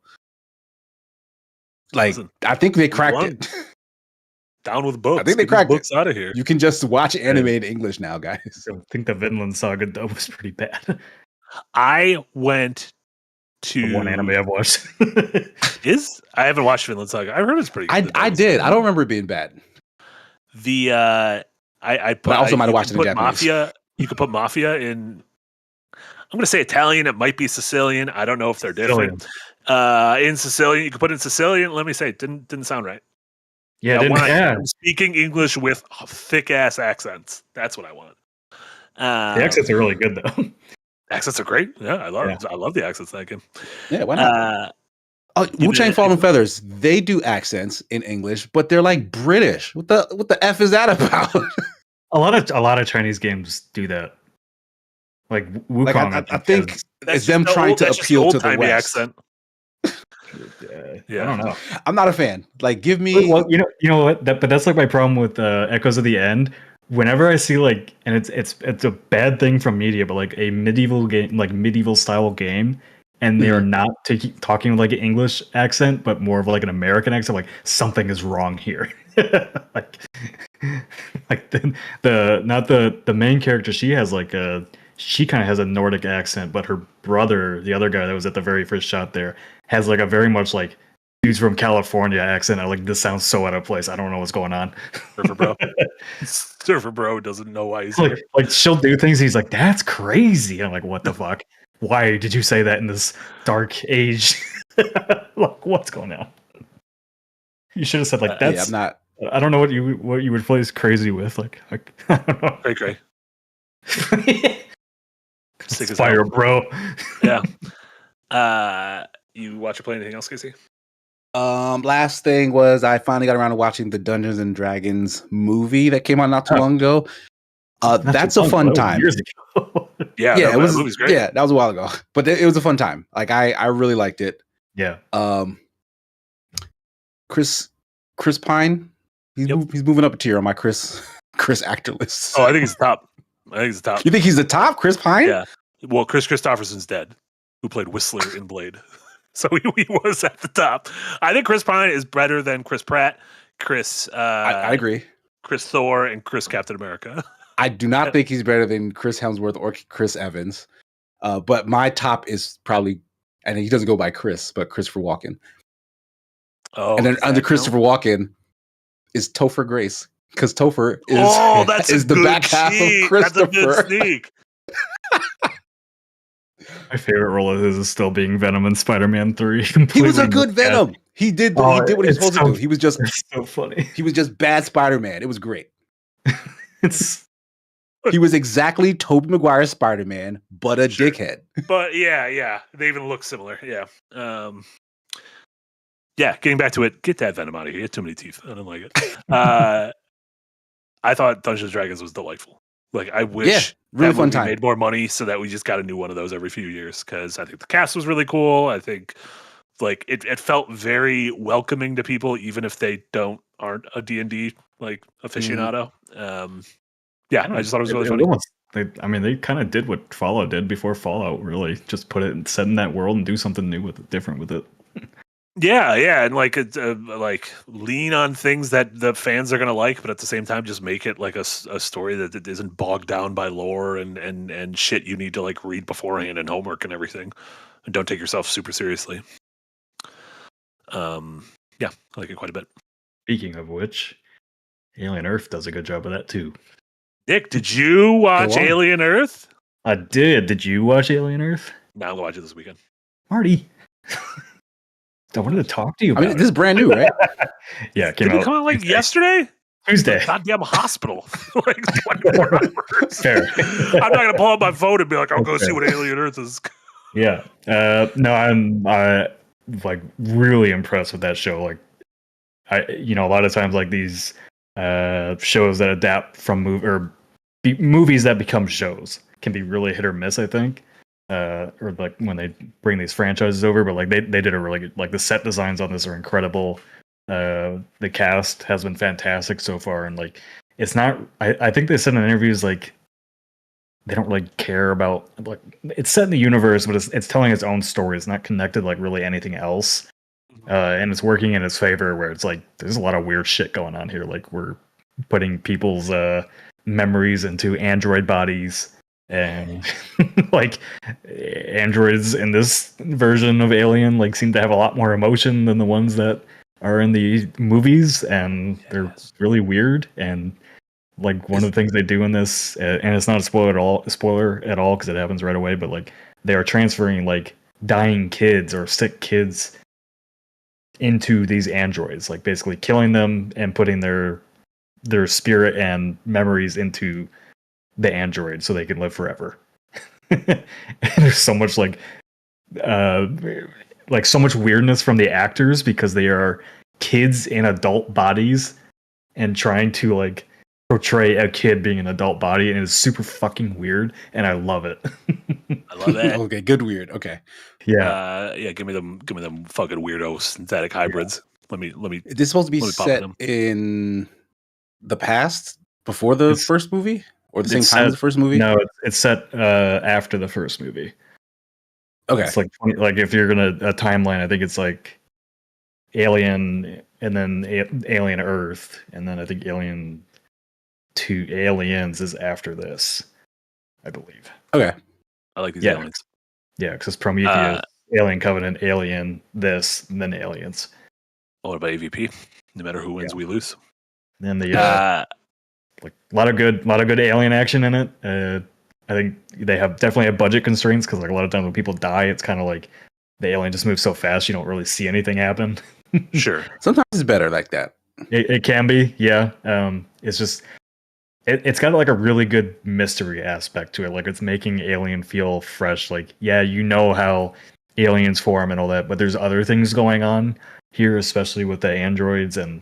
Like I think they cracked it. Down with books. I think they cracked books out of here. You can just watch anime in English now, guys. I think the Vinland Saga dub was pretty bad. I went to the one anime I've watched. I haven't watched Vinland Saga. I heard it's pretty good. I did. I don't remember it being bad. I also might have watched it in Japanese. Mafia. You could put Mafia in. I'm going to say Italian. It might be Sicilian. I don't know if they're different. In Sicilian, you could put it in Sicilian. Let me say, it didn't sound right. Yeah, I'm speaking English with thick ass accents. That's what I want. The accents are really good though. Accents are great. Yeah, I love the accents in that game. Yeah, why not? Wu-Tang Fallen Feathers, they do accents in English, but they're like British. What the F is that about? a lot of Chinese games do that. Like Wukong, I think it's them trying to appeal to the West. Accent. Yeah, I don't know. I'm not a fan. Like, give me. Well, you know what? But that's like my problem with Echoes of the End. Whenever I see like, and it's a bad thing from media, but like a medieval game, like medieval style game, and they are not talking with like an English accent, but more of like an American accent, like something is wrong here. like the main character, she has like she kind of has a Nordic accent, but her brother, the other guy that was at the very first shot there, has like a very much like dude's from California accent. I'm like, this sounds so out of place. I don't know what's going on. Surfer bro doesn't know why he's like, here. Like she'll do things. He's like, that's crazy. I'm like, what the fuck? Why did you say that in this dark age? Like, what's going on? You should have said like, that's. I'm not. I don't know what you would place crazy with. Like I don't know. Cray. Sick as fire, bro. Yeah. You watch or play anything else, Casey? Last thing was I finally got around to watching the Dungeons and Dragons movie that came out not too long ago. That's a fun time. Years ago. Yeah, it was. That movie's great. Yeah, that was a while ago, but it was a fun time. Like I really liked it. Yeah. Chris Pine, he's moving up a tier on my Chris actor list. Oh, I think he's the top. You think he's the top, Chris Pine? Yeah. Well, Chris Christopherson's dead, who played Whistler in Blade. So he was at the top. I think Chris Pine is better than Chris Pratt, I agree. Chris Thor, and Chris Captain America. I do not think he's better than Chris Hemsworth or Chris Evans. But my top is probably, and he doesn't go by Chris, but Christopher Walken. Oh, and then under Christopher Walken is Topher Grace, because Topher is the back half of Christopher. That's a good sneak. My favorite role of his is still being Venom in Spider-Man 3. He was a good Venom. He did what he was supposed to do. He was just so funny. He was just bad Spider-Man. It was great. He was exactly Tobey Maguire's Spider-Man, but a dickhead. But yeah, they even look similar. Yeah. Yeah, getting back to it, get that Venom out of here. He had too many teeth. I don't like it. I thought Dungeons and Dragons was delightful. Like, I wish really fun time. Made more money so that we just got a new one of those every few years, because I think the cast was really cool. I think like it felt very welcoming to people, even if they aren't a D&D like aficionado. Yeah, I just thought it was really funny. They kind of did what Fallout did before Fallout, really. Just put it and set in that world and do something new with it, different with it. Yeah, and like lean on things that the fans are gonna like, but at the same time, just make it like a story that isn't bogged down by lore and shit you need to like read beforehand and homework and everything, and don't take yourself super seriously. Yeah, I like it quite a bit. Speaking of which, Alien Earth does a good job of that too. Nick, did you watch Alien Earth? I did. Did you watch Alien Earth? No, I'm gonna watch it this weekend. Marty. I wanted to talk to you about this is brand new, right? Yeah, it came out. Did it come out like yesterday? Tuesday. Goddamn hospital. Like 24 hours. Fair. I'm not going to pull up my phone and be like, I'll go see what Alien Earth is. Yeah. No, I'm like really impressed with that show. Like, a lot of times like these shows that adapt from movies that become shows can be really hit or miss, I think. Or like when they bring these franchises over, but like they did a really good, like the set designs on this are incredible. The cast has been fantastic so far, and like it's not. I think they said in interviews like they don't really care about like it's set in the universe, but it's telling its own story. It's not connected like really anything else, and it's working in its favor. Where it's like there's a lot of weird shit going on here. Like we're putting people's memories into android bodies. And like androids in this version of Alien like seem to have a lot more emotion than the ones that are in the movies, and they're really weird. And like one of the things they do in this, and it's not a spoiler at all because it happens right away, but like they are transferring like dying kids or sick kids into these androids, like basically killing them and putting their spirit and memories into the android so they can live forever. And there's so much like so much weirdness from the actors because they are kids in adult bodies and trying to like portray a kid being an adult body, and it's super fucking weird, and I love it. I love it. Okay, good weird. Okay. Yeah. Give me them fucking weirdo synthetic hybrids. Yeah. Let me Is this supposed to be set in the past before the first movie? Or the same time as the first movie? No, it's set after the first movie. Okay. It's like if you're gonna a timeline, I think it's like Alien and then Alien Earth, and then I think Alien 2 Aliens is after this, I believe. Okay. I like these aliens. Yeah, because it's Prometheus, Alien Covenant, Alien, this, and then Aliens. What about AVP? No matter who wins, we lose. And the like a lot of good alien action in it. I think they definitely have budget constraints because like a lot of times when people die, it's kind of like the alien just moves so fast you don't really see anything happen. Sure. Sometimes it's better like that. It can be, yeah. It's just it's got like a really good mystery aspect to it. Like it's making Alien feel fresh. Like how aliens form and all that, but there's other things going on here, especially with the androids and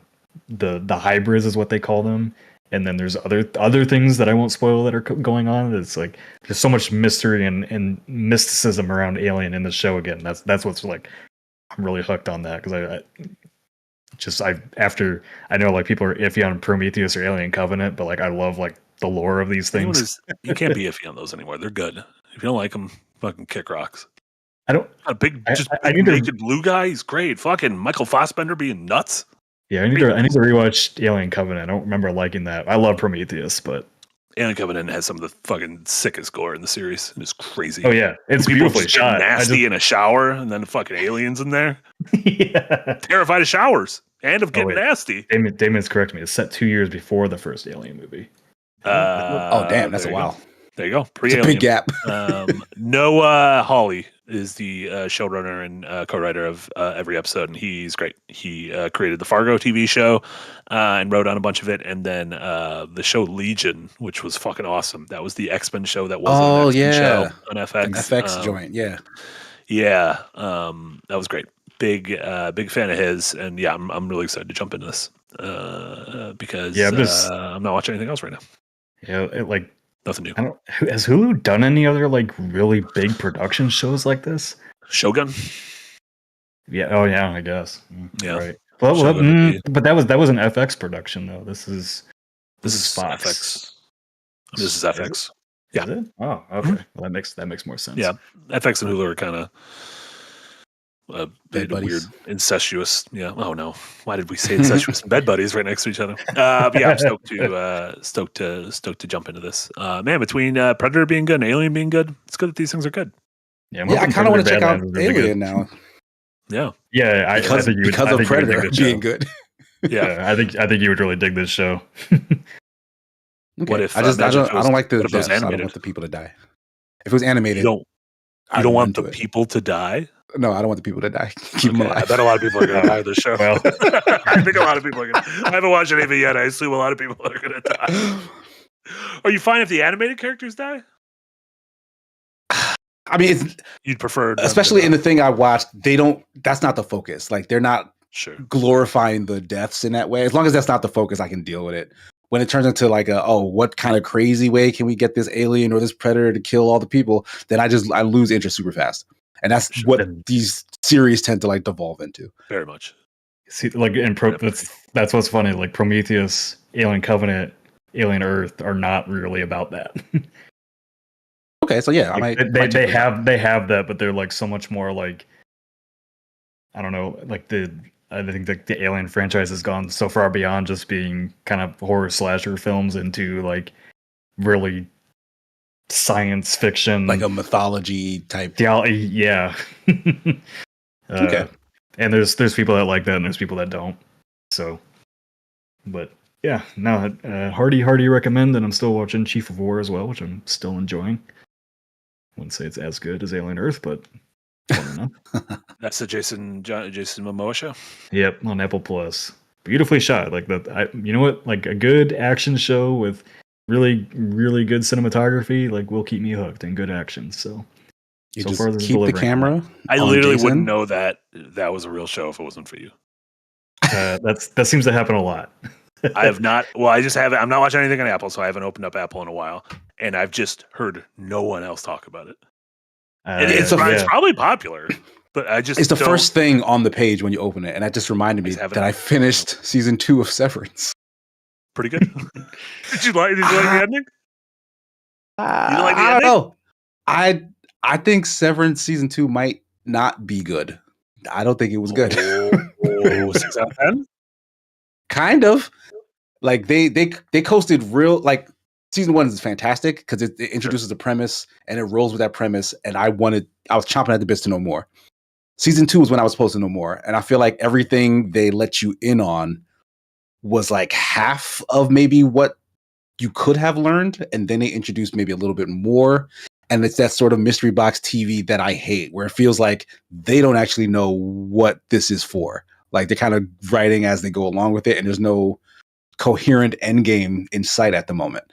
the hybrids is what they call them. And then there's other things that I won't spoil that are going on. It's like there's so much mystery and mysticism around Alien in the show again. That's what's like I'm really hooked on that because I know like people are iffy on Prometheus or Alien Covenant, but like I love like the lore of these things. You can't be iffy on those anymore. They're good. If you don't like them, fucking kick rocks. I don't. A big need naked blue guy. He's great. Fucking Michael Fassbender being nuts. Yeah, I need to rewatch Alien Covenant. I don't remember liking that. I love Prometheus, but Alien Covenant has some of the fucking sickest gore in the series. It's crazy. Oh yeah, it's people beautifully just shot. Nasty in a shower, and then the fucking aliens in there. Yeah. Terrified of showers and of getting nasty. Damon's correcting me. It's set 2 years before the first Alien movie. Oh damn, that's a while. There you go. It's a big gap. Noah Hawley is the showrunner and co-writer of every episode, and he's great. He created the Fargo TV show and wrote on a bunch of it, and then the show Legion, which was fucking awesome. That was the X-Men show that was an X-Men show on FX. An FX joint, yeah. Yeah, that was great. Big fan of his, and yeah, I'm really excited to jump into this because I'm not watching anything else right now. Yeah, nothing new. Has Hulu done any other like really big production shows like this? Shogun. Yeah. Oh yeah. I guess. Yeah. Right. Well, but that was an FX production though. This is Fox. FX. This is FX. Yeah. Is it? Oh, okay. Mm-hmm. Well, that makes more sense. Yeah. FX and Hulu are kind of weird, incestuous. Yeah. Oh no. Why did we say incestuous bed buddies right next to each other? But yeah, I'm stoked to jump into this. Man, between Predator being good and Alien being good, it's good that these things are good. Yeah, I kind of want to check out Alien now. Yeah. Yeah, I think you would, because of Predator being good. Yeah, I think you would really dig this show. Okay. What if I don't like the deaths. I don't want the people to die. If it was animated, you don't want the people to die. No, I don't want the people to die. Keep them alive. I bet a lot of people are going to die this show. Well, I think a lot of people are going to. I haven't watched any of it yet. I assume a lot of people are going to die. Are you fine if the animated characters die? I mean, you'd prefer, especially in the thing I watched. They don't. That's not the focus. Like they're not glorifying the deaths in that way. As long as that's not the focus, I can deal with it. When it turns into like what kind of crazy way can we get this alien or this predator to kill all the people? Then I lose interest super fast. And that's what these series tend to like devolve into. Very much. See, like that's what's funny. Like Prometheus, Alien Covenant, Alien Earth are not really about that. Okay, so yeah, they have that, but they're like so much more like I don't know, like I think the Alien franchise has gone so far beyond just being kind of horror slasher films into like really science fiction, like a mythology type. Yeah. Okay. And there's people that like that, and there's people that don't. So, but yeah, no, hearty recommend, and I'm still watching Chief of War as well, which I'm still enjoying. I wouldn't say it's as good as Alien Earth, but fun enough. That's the Jason Momoa show. Yep, on Apple Plus. Beautifully shot, like that. You know what? Like a good action show with really, really good cinematography, like will keep me hooked and good action. So just far, keep the camera. I literally wouldn't know that was a real show if it wasn't for you. That seems to happen a lot. I have not. Well, I just haven't. I'm not watching anything on Apple, so I haven't opened up Apple in a while, and I've just heard no one else talk about it. It's probably popular, but it's the first thing on the page when you open it, and that just reminded me that I finished season 2 of Severance. Pretty good. Did you like the ending? You didn't like the ending? Know. I think Severance season 2 might not be good. I don't think it was good. 6 out of 10? Kind of. Like they coasted real. Like season 1 is fantastic because it introduces the premise and it rolls with that premise. And I was chomping at the bits to know more. Season 2 is when I was supposed to know more, and I feel like everything they let you in on was like half of maybe what you could have learned, and then they introduced maybe a little bit more. And it's that sort of mystery box TV that I hate, where it feels like they don't actually know what this is for. Like they're kind of writing as they go along with it, and there's no coherent end game in sight at the moment.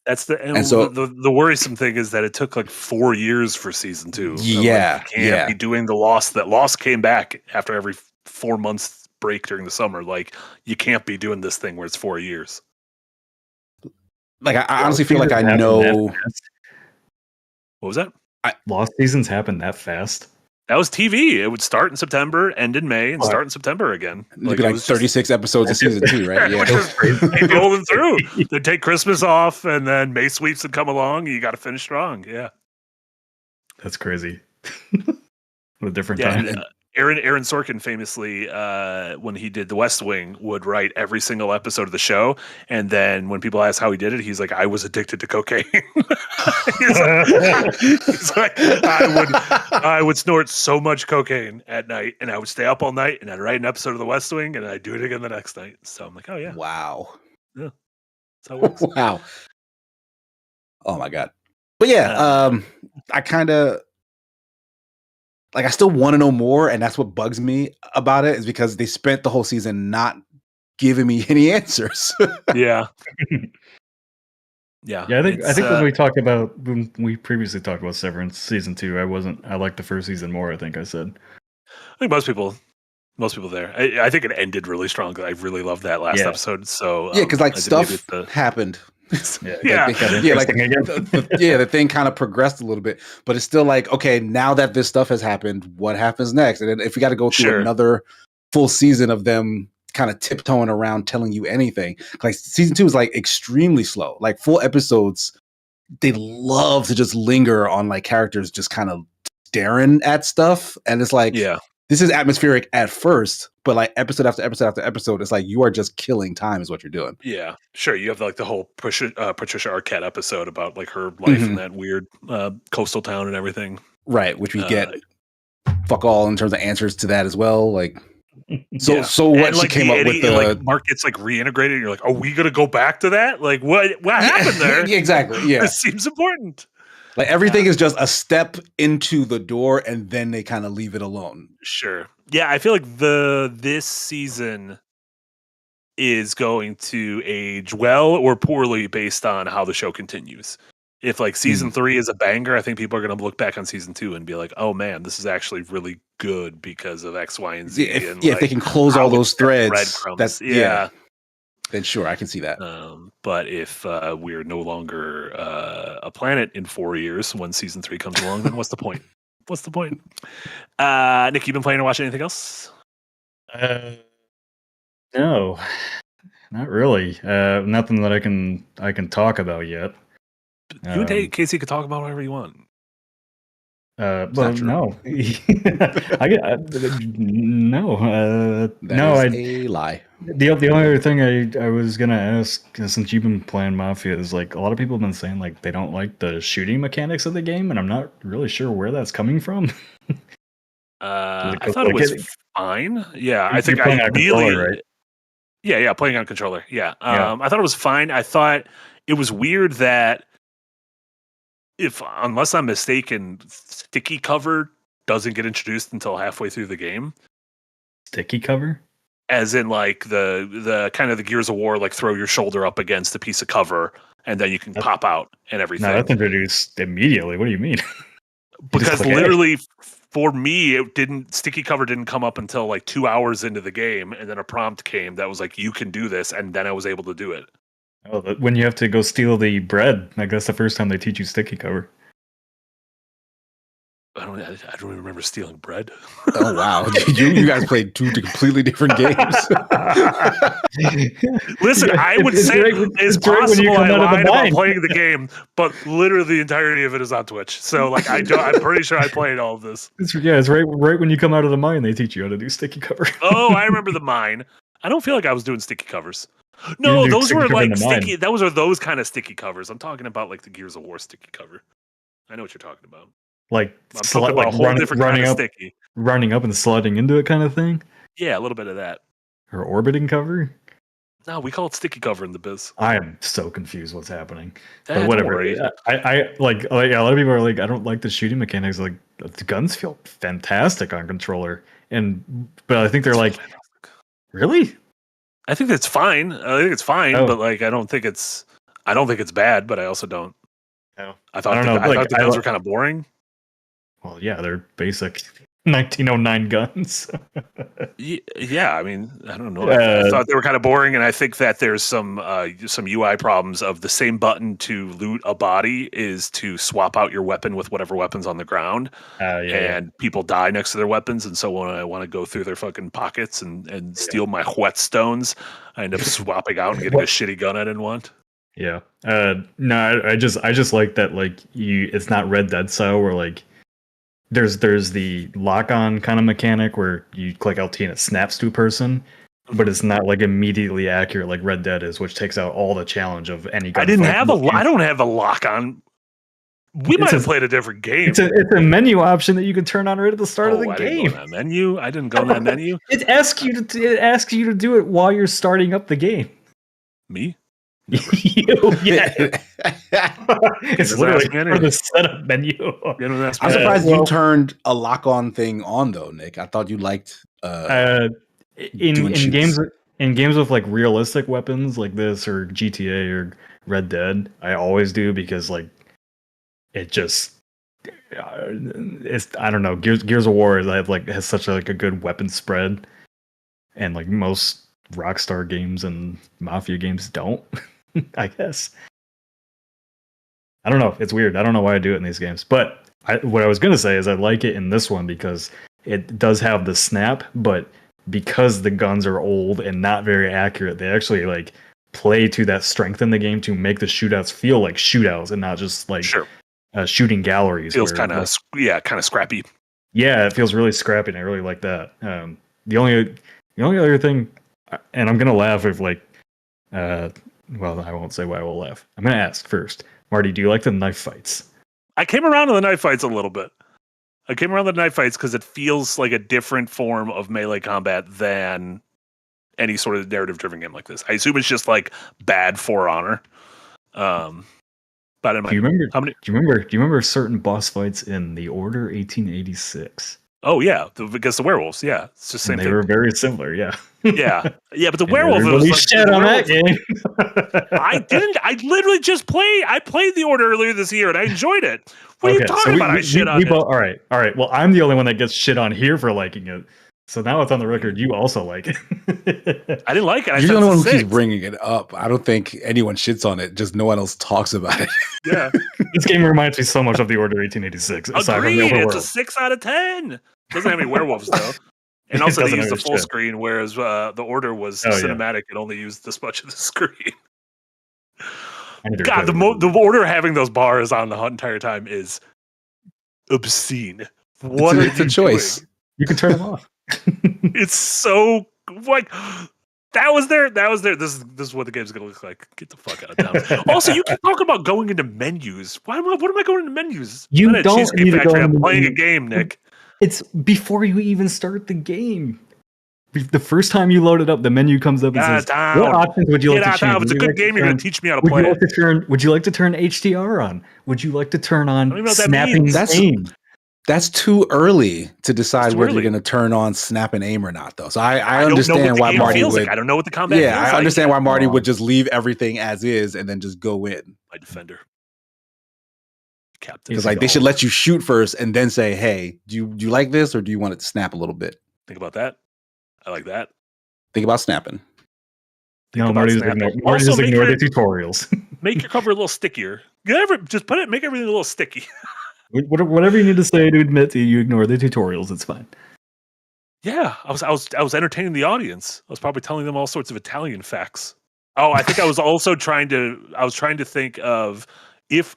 That's And so the worrisome thing is that it took like 4 years for season 2. Yeah, Like, you can't be doing the Lost. That Lost came back after every 4 months break during the summer. Like, you can't be doing this thing where it's 4 years. Like, I honestly feel like I know. What was that? Lost seasons happen that fast. That was TV. It would start in September, end in May, and start in September again. It'd be like 36 episodes of season 2, right? Yeah, just keep rolling through. They'd take Christmas off, and then May sweeps would come along. And you got to finish strong. Yeah, that's crazy. What a different time. And, Aaron Sorkin famously, when he did The West Wing, would write every single episode of the show, and then when people ask how he did it, he's like, "I was addicted to cocaine." he's like, I would snort so much cocaine at night, and I would stay up all night, and I'd write an episode of The West Wing, and I'd do it again the next night. So I'm like, "Oh yeah, wow, yeah, that's how it works." Wow, oh my god, but yeah, I kind of. Like, I still want to know more, and that's what bugs me about it, is because they spent the whole season not giving me any answers. Yeah. I think when we previously talked about Severance season 2, I liked the first season more. I think I said. I think most people there. I think it ended really strong. I really loved that last episode. So because like stuff happened. The thing kind of progressed a little bit, but it's still like, okay, now that this stuff has happened, what happens next? And then if we got to go through another full season of them kind of tiptoeing around telling you anything, like season 2 is like extremely slow. Like full episodes, they love to just linger on like characters just kind of staring at stuff, and it's like, this is atmospheric at first, but like episode after episode after episode, it's like you are just killing time is what you're doing. Yeah, sure. You have like the whole Patricia Arquette episode about like her life in that weird coastal town and everything. Right, which we get fuck all in terms of answers to that as well. Like, so what she came up with, like Mark gets like reintegrated. You're like, are we gonna go back to that? Like, what happened there? Exactly. Yeah, it seems important. Like everything is just a step into the door, and then they kind of leave it alone. Sure. Yeah, I feel like this season is going to age well or poorly based on how the show continues. If like season 3 is a banger, I think people are going to look back on season 2 and be like, "Oh man, this is actually really good because of X, Y, and Z." If they can close all those threads, that's then sure, I can see that. But if we're no longer a planet in 4 years when season 3 comes along, then what's the point? What's the point? Nick, you been playing or watching anything else? No, not really. Nothing that I can talk about yet. You and Casey could talk about whatever you want. But no, A lie. The only other thing I was gonna ask, since you've been playing Mafia, is like a lot of people have been saying like they don't like the shooting mechanics of the game, and I'm not really sure where that's coming from. I thought it was fine. Yeah, I think I really, right? Yeah, playing on controller. Yeah, I thought it was fine. I thought it was weird that unless I'm mistaken, sticky cover doesn't get introduced until halfway through the game. Sticky cover? As in like the kind of the Gears of War, like throw your shoulder up against a piece of cover and then you can pop out and everything. No, that's introduced immediately. What do you mean? Because literally for me, sticky cover didn't come up until like 2 hours into the game, and then a prompt came that was like, you can do this, and then I was able to do it. Oh, when you have to go steal the bread, like that's the first time they teach you sticky cover. I don't even remember stealing bread. Oh wow, you guys played two completely different games. Listen, I would say it's possible I lied about playing the game, but literally the entirety of it is on Twitch. So like, I'm pretty sure I played all of this. It's right when you come out of the mine, they teach you how to do sticky cover. Oh, I remember the mine. I don't feel like I was doing sticky covers. No, those were like sticky. Those are those kind of sticky covers. I'm talking about like the Gears of War sticky cover. I know what you're talking about. Like, I'm talking about a whole different kind of sticky. Running up and sliding into it kind of thing? Yeah, a little bit of that. Or orbiting cover? No, we call it sticky cover in the biz. I am so confused what's happening. But whatever. I like a lot of people are like, I don't like the shooting mechanics. Like, the guns feel fantastic on controller. But I think they're like, really? I think that's fine. I think it's fine, but like, I don't think it's. I don't think it's bad, but I also don't. No. I thought the guns were kind of boring. Well, yeah, they're basic 1909 guns. Yeah, I mean, I don't know. I thought they were kind of boring, and I think that there's some UI problems of the same button to loot a body is to swap out your weapon with whatever weapon's on the ground. And people die next to their weapons, and so when I want to go through their fucking pockets and steal my whetstones, I end up swapping out and getting a shitty gun I didn't want. Yeah. No, I just like that, like, it's not Red Dead style where, like, there's the lock-on kind of mechanic where you click LT and it snaps to a person, but it's not like immediately accurate like Red Dead is, which takes out all the challenge of any gun. I don't have a lock-on. We might have played a different game. It's a menu option that you can turn on right at the start of the game. Didn't go in that menu. I didn't go in that menu. It asks you to do it while you're starting up the game. Me? Yeah. It's literally for the setup menu. I'm surprised you turned a lock-on thing on though, Nick. I thought you liked in games with like realistic weapons like this or GTA or Red Dead. I always do because like it just it's I don't know. Gears of War has such a good weapon spread, and like most Rockstar games and Mafia games don't. I guess. I don't know. It's weird. I don't know why I do it in these games. But what I was going to say is I like it in this one because it does have the snap, but because the guns are old and not very accurate, they actually like play to that strength in the game to make the shootouts feel like shootouts and not just like shooting galleries. Feels kind of scrappy. Yeah, it feels really scrappy, and I really like that. The only other thing, and I'm going to laugh if like well, I won't say why I will laugh. I'm going to ask first. Marty, do you like the knife fights? I came around to the knife fights a little bit. I came around to the knife fights because it feels like a different form of melee combat than any sort of narrative-driven game like this. I assume it's just like bad For Honor. But do you remember certain boss fights in The Order 1886? Oh yeah, against the werewolves. Yeah, it's just the same thing. They were very similar. Yeah. Yeah, but the werewolf was like, shit on that game. I didn't. I literally just played. I played The Order earlier this year and I enjoyed it. What are you talking about? I shit on it. All right. Well, I'm the only one that gets shit on here for liking it. So now it's on the record. You also like it. I didn't like it. You're the only one who keeps bringing it up. I don't think anyone shits on it. Just no one else talks about it. Yeah. This game reminds me so much of The Order 1886. Agreed. It's a 6 out of 10. Doesn't have any werewolves though. And also they used the full screen, whereas The Order was cinematic and only used this much of the screen. God, the Order having those bars on the entire time is obscene. It's a choice. Doing? You can turn them off. It's so like that was there. This is what the game's gonna look like. Get the fuck out of town. Also, you keep talking about going into menus. What am I going into menus? You don't need to go into I'm playing a game, Nick. It's before you even start the game. The first time you load it up, the menu comes up and says, "What options would you like to change?" It's a good game. You're going to teach me how to play it. Would you like to turn HDR on? Would you like to turn on snapping aim? That's too early to decide whether you're going to turn on snap and aim or not, though. So I understand why Marty would. I don't know what the combat. Yeah, I understand why Marty would just leave everything as is and then just go in. My defender, because like they should let you shoot first and then say, "Hey, do you like this or do you want it to snap a little bit?" Think about that. I like that. Think about snapping. No, Marty just ignore the tutorials. Make your cover a little stickier. Make everything a little sticky. Whatever you need to say to admit that you ignore the tutorials, it's fine. Yeah, I was entertaining the audience. I was probably telling them all sorts of Italian facts. Oh, I think I was also trying to think of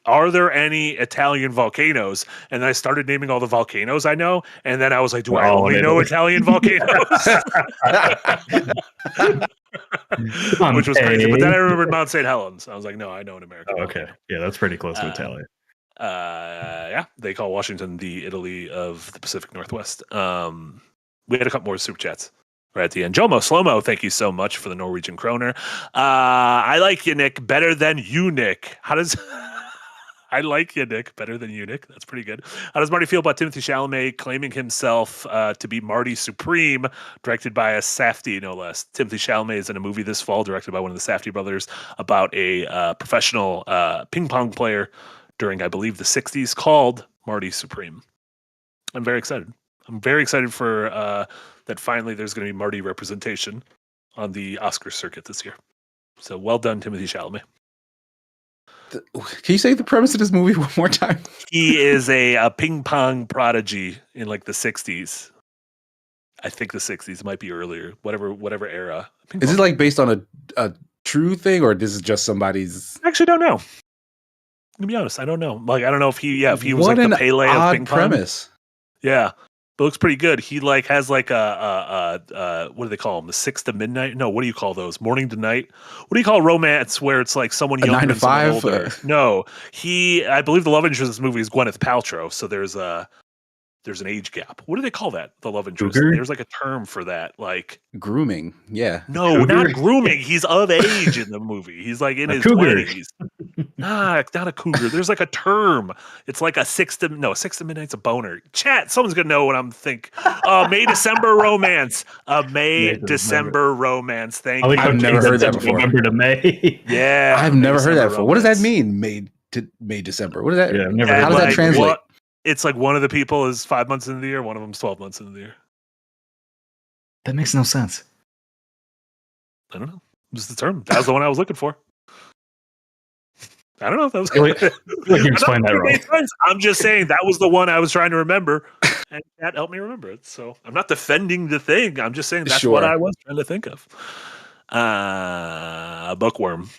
are there any Italian volcanoes? And then I started naming all the volcanoes I know, and then I was like, do I only know Italian volcanoes? Which was crazy. But then I remembered Mount St. Helens. I was like, no, I know an American. Oh, okay. Yeah, that's pretty close to Italian. Yeah, they call Washington the Italy of the Pacific Northwest. We had a couple more super chats right at the end. Jomo Slomo, thank you so much for the Norwegian kroner. I like you, Nick, better than you, Nick. How I like you, Nick, better than you, Nick. That's pretty good. How does Marty feel about Timothy Chalamet claiming himself to be Marty Supreme, directed by a Safdie, no less? Timothy Chalamet is in a movie this fall, directed by one of the Safdie brothers, about a professional ping pong player during, I believe, the 60s, called Marty Supreme. I'm very excited. I'm very excited for that finally there's going to be Marty representation on the Oscar circuit this year. So well done, Timothy Chalamet. Can you say the premise of this movie one more time? He is a ping pong prodigy in like the 60s. I think the 60s might be earlier, whatever era. Is it like based on a true thing, or this is just somebody's? I actually don't know. To be honest, I don't know. Like, I don't know if he was what like the an Pele of odd ping pong. premise. Yeah, but looks pretty good. He like has like a what do they call them? The 6 to midnight? No, what do you call those? Morning to night? What do you call romance where it's like someone younger 9 to and someone 5? older? No, I believe the love interest in this movie is Gwyneth Paltrow. So there's an age gap. What do they call that? The love interest. Cougar? There's like a term for that. Like Grooming. Yeah. no, Cougar? not grooming. He's of age in the movie. He's like in his cougar. 20s. Nah, not a cougar. There's like a term. It's like a 6 to midnight's a boner. Chat, someone's gonna know what I'm thinking. May December romance. May December romance. Thank you. I've never heard that before. November to May. Yeah, I've never heard that before. What does that romance. mean? May December. What is that? Yeah, I've never And heard How does that like, translate? It's like one of the people is 5 months into the year, one of them's 12 months into the year. That makes no sense. I don't know. Just the term. That was the one I was looking for. I don't know if that was Like you explained that wrong. I'm just saying that was the one I was trying to remember, and that helped me remember it. So I'm not defending the thing. I'm just saying that's what I was trying to think of. Bookworm.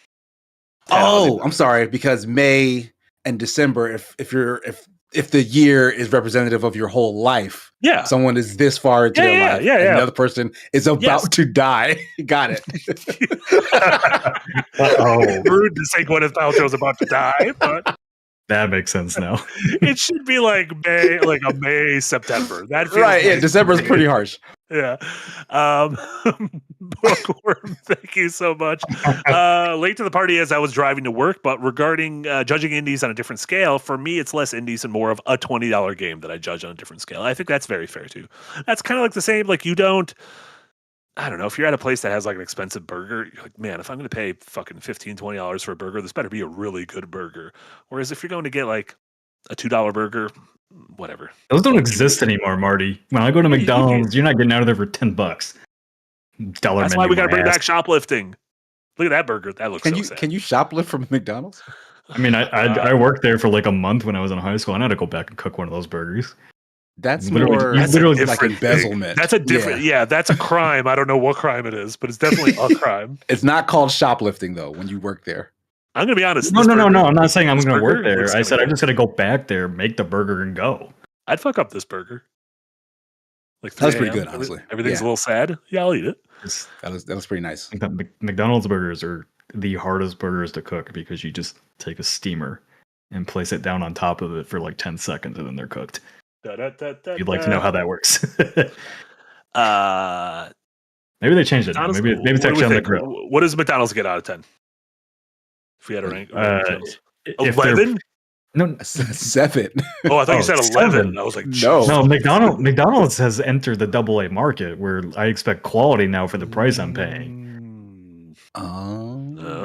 Oh, I'm sorry, because May and December, if the year is representative of your whole life, Yeah. someone is this far into their life, and another person is about to die. Got it. Rude to say Gwyneth Paltrow's about to die, but That makes sense now. it should be like May, September. That feels Right, yeah, like- December is pretty harsh. Yeah. Bookworm, thank you so much. Late to the party as I was driving to work, but regarding judging indies on a different scale, for me, it's less indies and more of a $20 game that I judge on a different scale. I think that's very fair too. That's kind of like the same, like I don't know, if you're at a place that has like an expensive burger, you're like, man, if I'm going to pay fucking $15, $20 for a burger, this better be a really good burger. Whereas if you're going to get like a $2 burger, whatever. Those don't exist anymore, Marty. When I go to McDonald's, you're not getting out of there for $10. That's why we got to bring back shoplifting. Look at that burger. That looks sad. Can you shoplift from McDonald's? I mean, I worked there for like a month when I was in high school, and I had to go back and cook one of those burgers. That's Literally- more you literally- like embezzlement. That's a different, yeah, that's a crime. I don't know what crime it is, but it's definitely a crime. It's not called shoplifting though. When you work there, I'm gonna be honest. No. I'm not saying I'm this going to work burger there. looks I said kinda I'm just going to go back there, make the burger, and go. I'd fuck up this burger. Like That was 3 pretty a.m. good, honestly. Everything's Yeah. a little sad. Yeah, I'll eat it. that was pretty nice. I think that McDonald's burgers are the hardest burgers to cook because you just take a steamer and place it down on top of it for like 10 seconds and then they're cooked. You'd like to know how that works. Maybe they changed it now. Maybe it's actually on the grill. What does McDonald's get out of 10? If we had a rank, If they're- 11? No, 7. Oh, I thought you said 11. 7. I was like, No. no. McDonald's has entered the AA market where I expect quality now for the price I'm paying. They're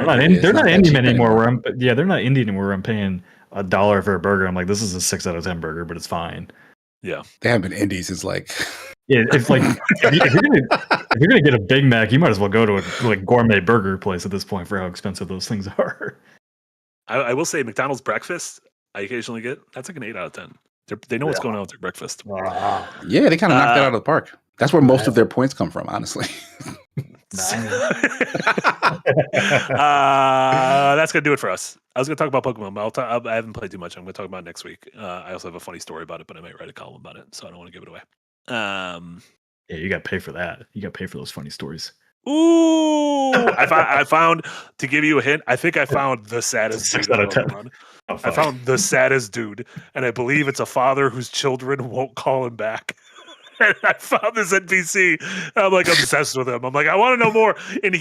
not Indian anymore. They're not Indian anymore. Where I'm paying $1 for a burger. I'm like, this is a 6 out of 10 burger, but it's fine. Yeah, They haven't been indies since like. Yeah, if you're gonna get a Big Mac, you might as well go to a like gourmet burger place at this point for how expensive those things are. I will say McDonald's breakfast. I occasionally get that's like an 8 out of 10. They know what's going on with their breakfast. Yeah, they kind of knocked that out of the park. That's where most of their points come from, honestly. That's gonna do it for us. I was gonna talk about Pokemon, but I haven't played too much. I'm gonna talk about it next week. I also have a funny story about it, but I might write a column about it, so I don't want to give it away. Yeah, you got to pay for that. You got to pay for those funny stories. Ooh, I found, to give you a hint, I think I found the saddest 6 dude out of 10. in Pokemon. Oh, I found the saddest dude, and I believe it's a father whose children won't call him back. And I found this NPC. I'm like obsessed with him. I'm like, I want to know more. And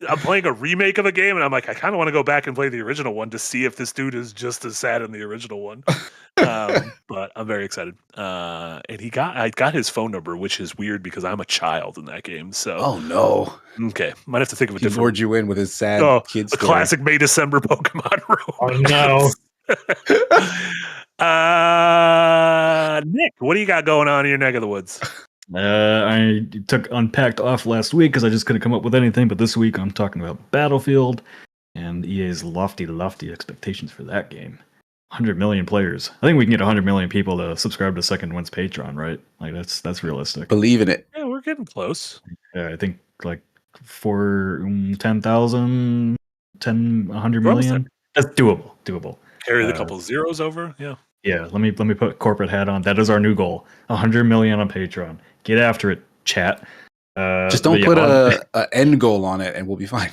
I'm playing a remake of a game, and I'm like, I kind of want to go back and play the original one to see if this dude is just as sad in the original one. But I'm very excited. And I got his phone number, which is weird because I'm a child in that game. So Oh no. okay, might have to think of a He different. lured you in with his sad kid a story. classic May December Pokemon Oh no. Nick, what do you got going on in your neck of the woods? I took Unpacked off last week because I just couldn't come up with anything. But this week I'm talking about Battlefield and EA's lofty expectations for that game. 100 million players. I think we can get 100 million people to subscribe to Second Wind's Patreon, right? Like that's realistic. Believe in it. Yeah, we're getting close. Yeah, I think like for 10,000, 100 We're almost million. That's doable. Carry the couple zeros over. Yeah. Yeah, let me put corporate hat on. That is our new goal. 100 million on Patreon. Get after it, chat. Just don't put a end goal on it, and we'll be fine.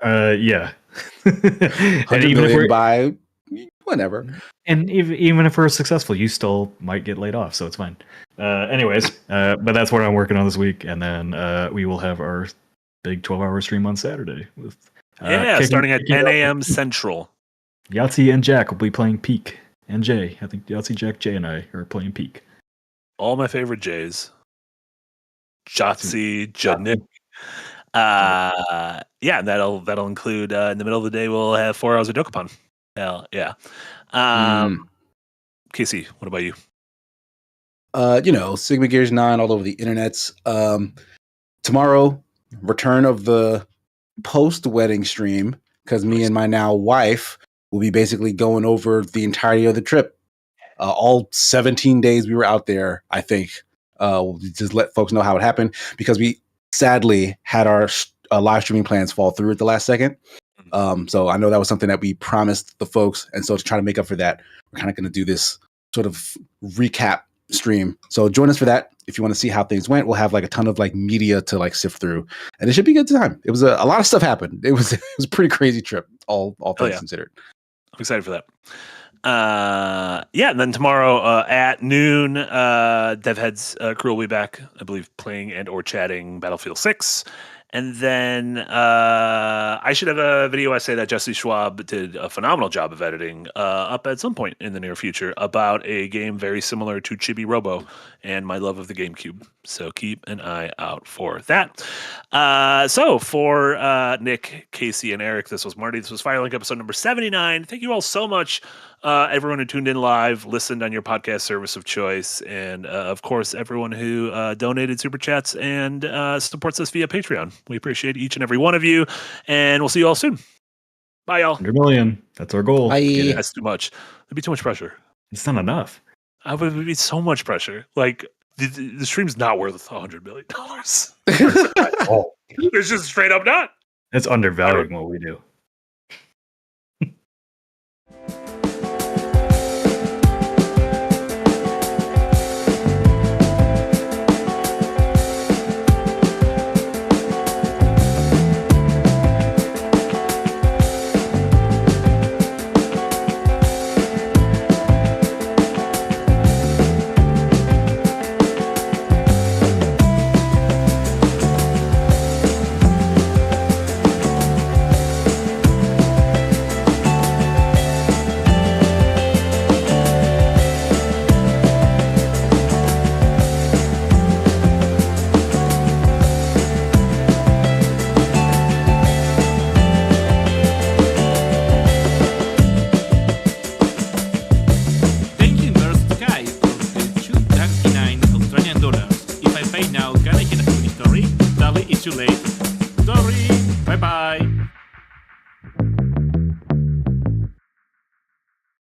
Yeah. 100 million by whenever. And even if we're successful, you still might get laid off, so it's fine. Anyways, but that's what I'm working on this week, and then we will have our big 12-hour stream on Saturday with starting at 10 a.m. Central. Yahtzee and Jack will be playing Peak, and Jay. I think Yahtzee, Jack, Jay, and I are playing Peak. All my favorite Jays. Jotzi, Judnick. Yeah, that'll include in the middle of the day we'll have 4 hours of Dokapon. Hell yeah. Casey, what about you? Sigma Gears 9 all over the internets. Tomorrow, return of the post-wedding stream, because me and my now wife will be basically going over the entirety of the trip. All 17 days we were out there, I think. We'll just let folks know how it happened, because we sadly had our live streaming plans fall through at the last second. So I know that was something that we promised the folks. And so to try to make up for that, we're kind of going to do this sort of recap stream. So join us for that. If you want to see how things went, we'll have like a ton of like media to like sift through, and it should be a good time. It was a lot of stuff happened. It was a pretty crazy trip, all things considered. I'm excited for that. And then tomorrow at noon, DevHead's crew will be back, I believe, playing and or chatting Battlefield 6. And then I should have a video essay that Jesse Schwab did a phenomenal job of editing up at some point in the near future about a game very similar to Chibi Robo and my love of the GameCube. So keep an eye out for that. So for Nick, Casey, and Eric, this was Marty. This was Firelink episode number 79. Thank you all so much. Everyone who tuned in live, listened on your podcast service of choice, and of course, everyone who donated super chats and supports us via Patreon. We appreciate each and every one of you, and we'll see you all soon. Bye, y'all. 100 million. That's our goal. Bye. That's too much. It'd be too much pressure. It's not enough. It would be so much pressure. Like, the stream's not worth $100 million. It's just straight up not. It's undervaluing what we do. Too late. Sorry. Bye bye.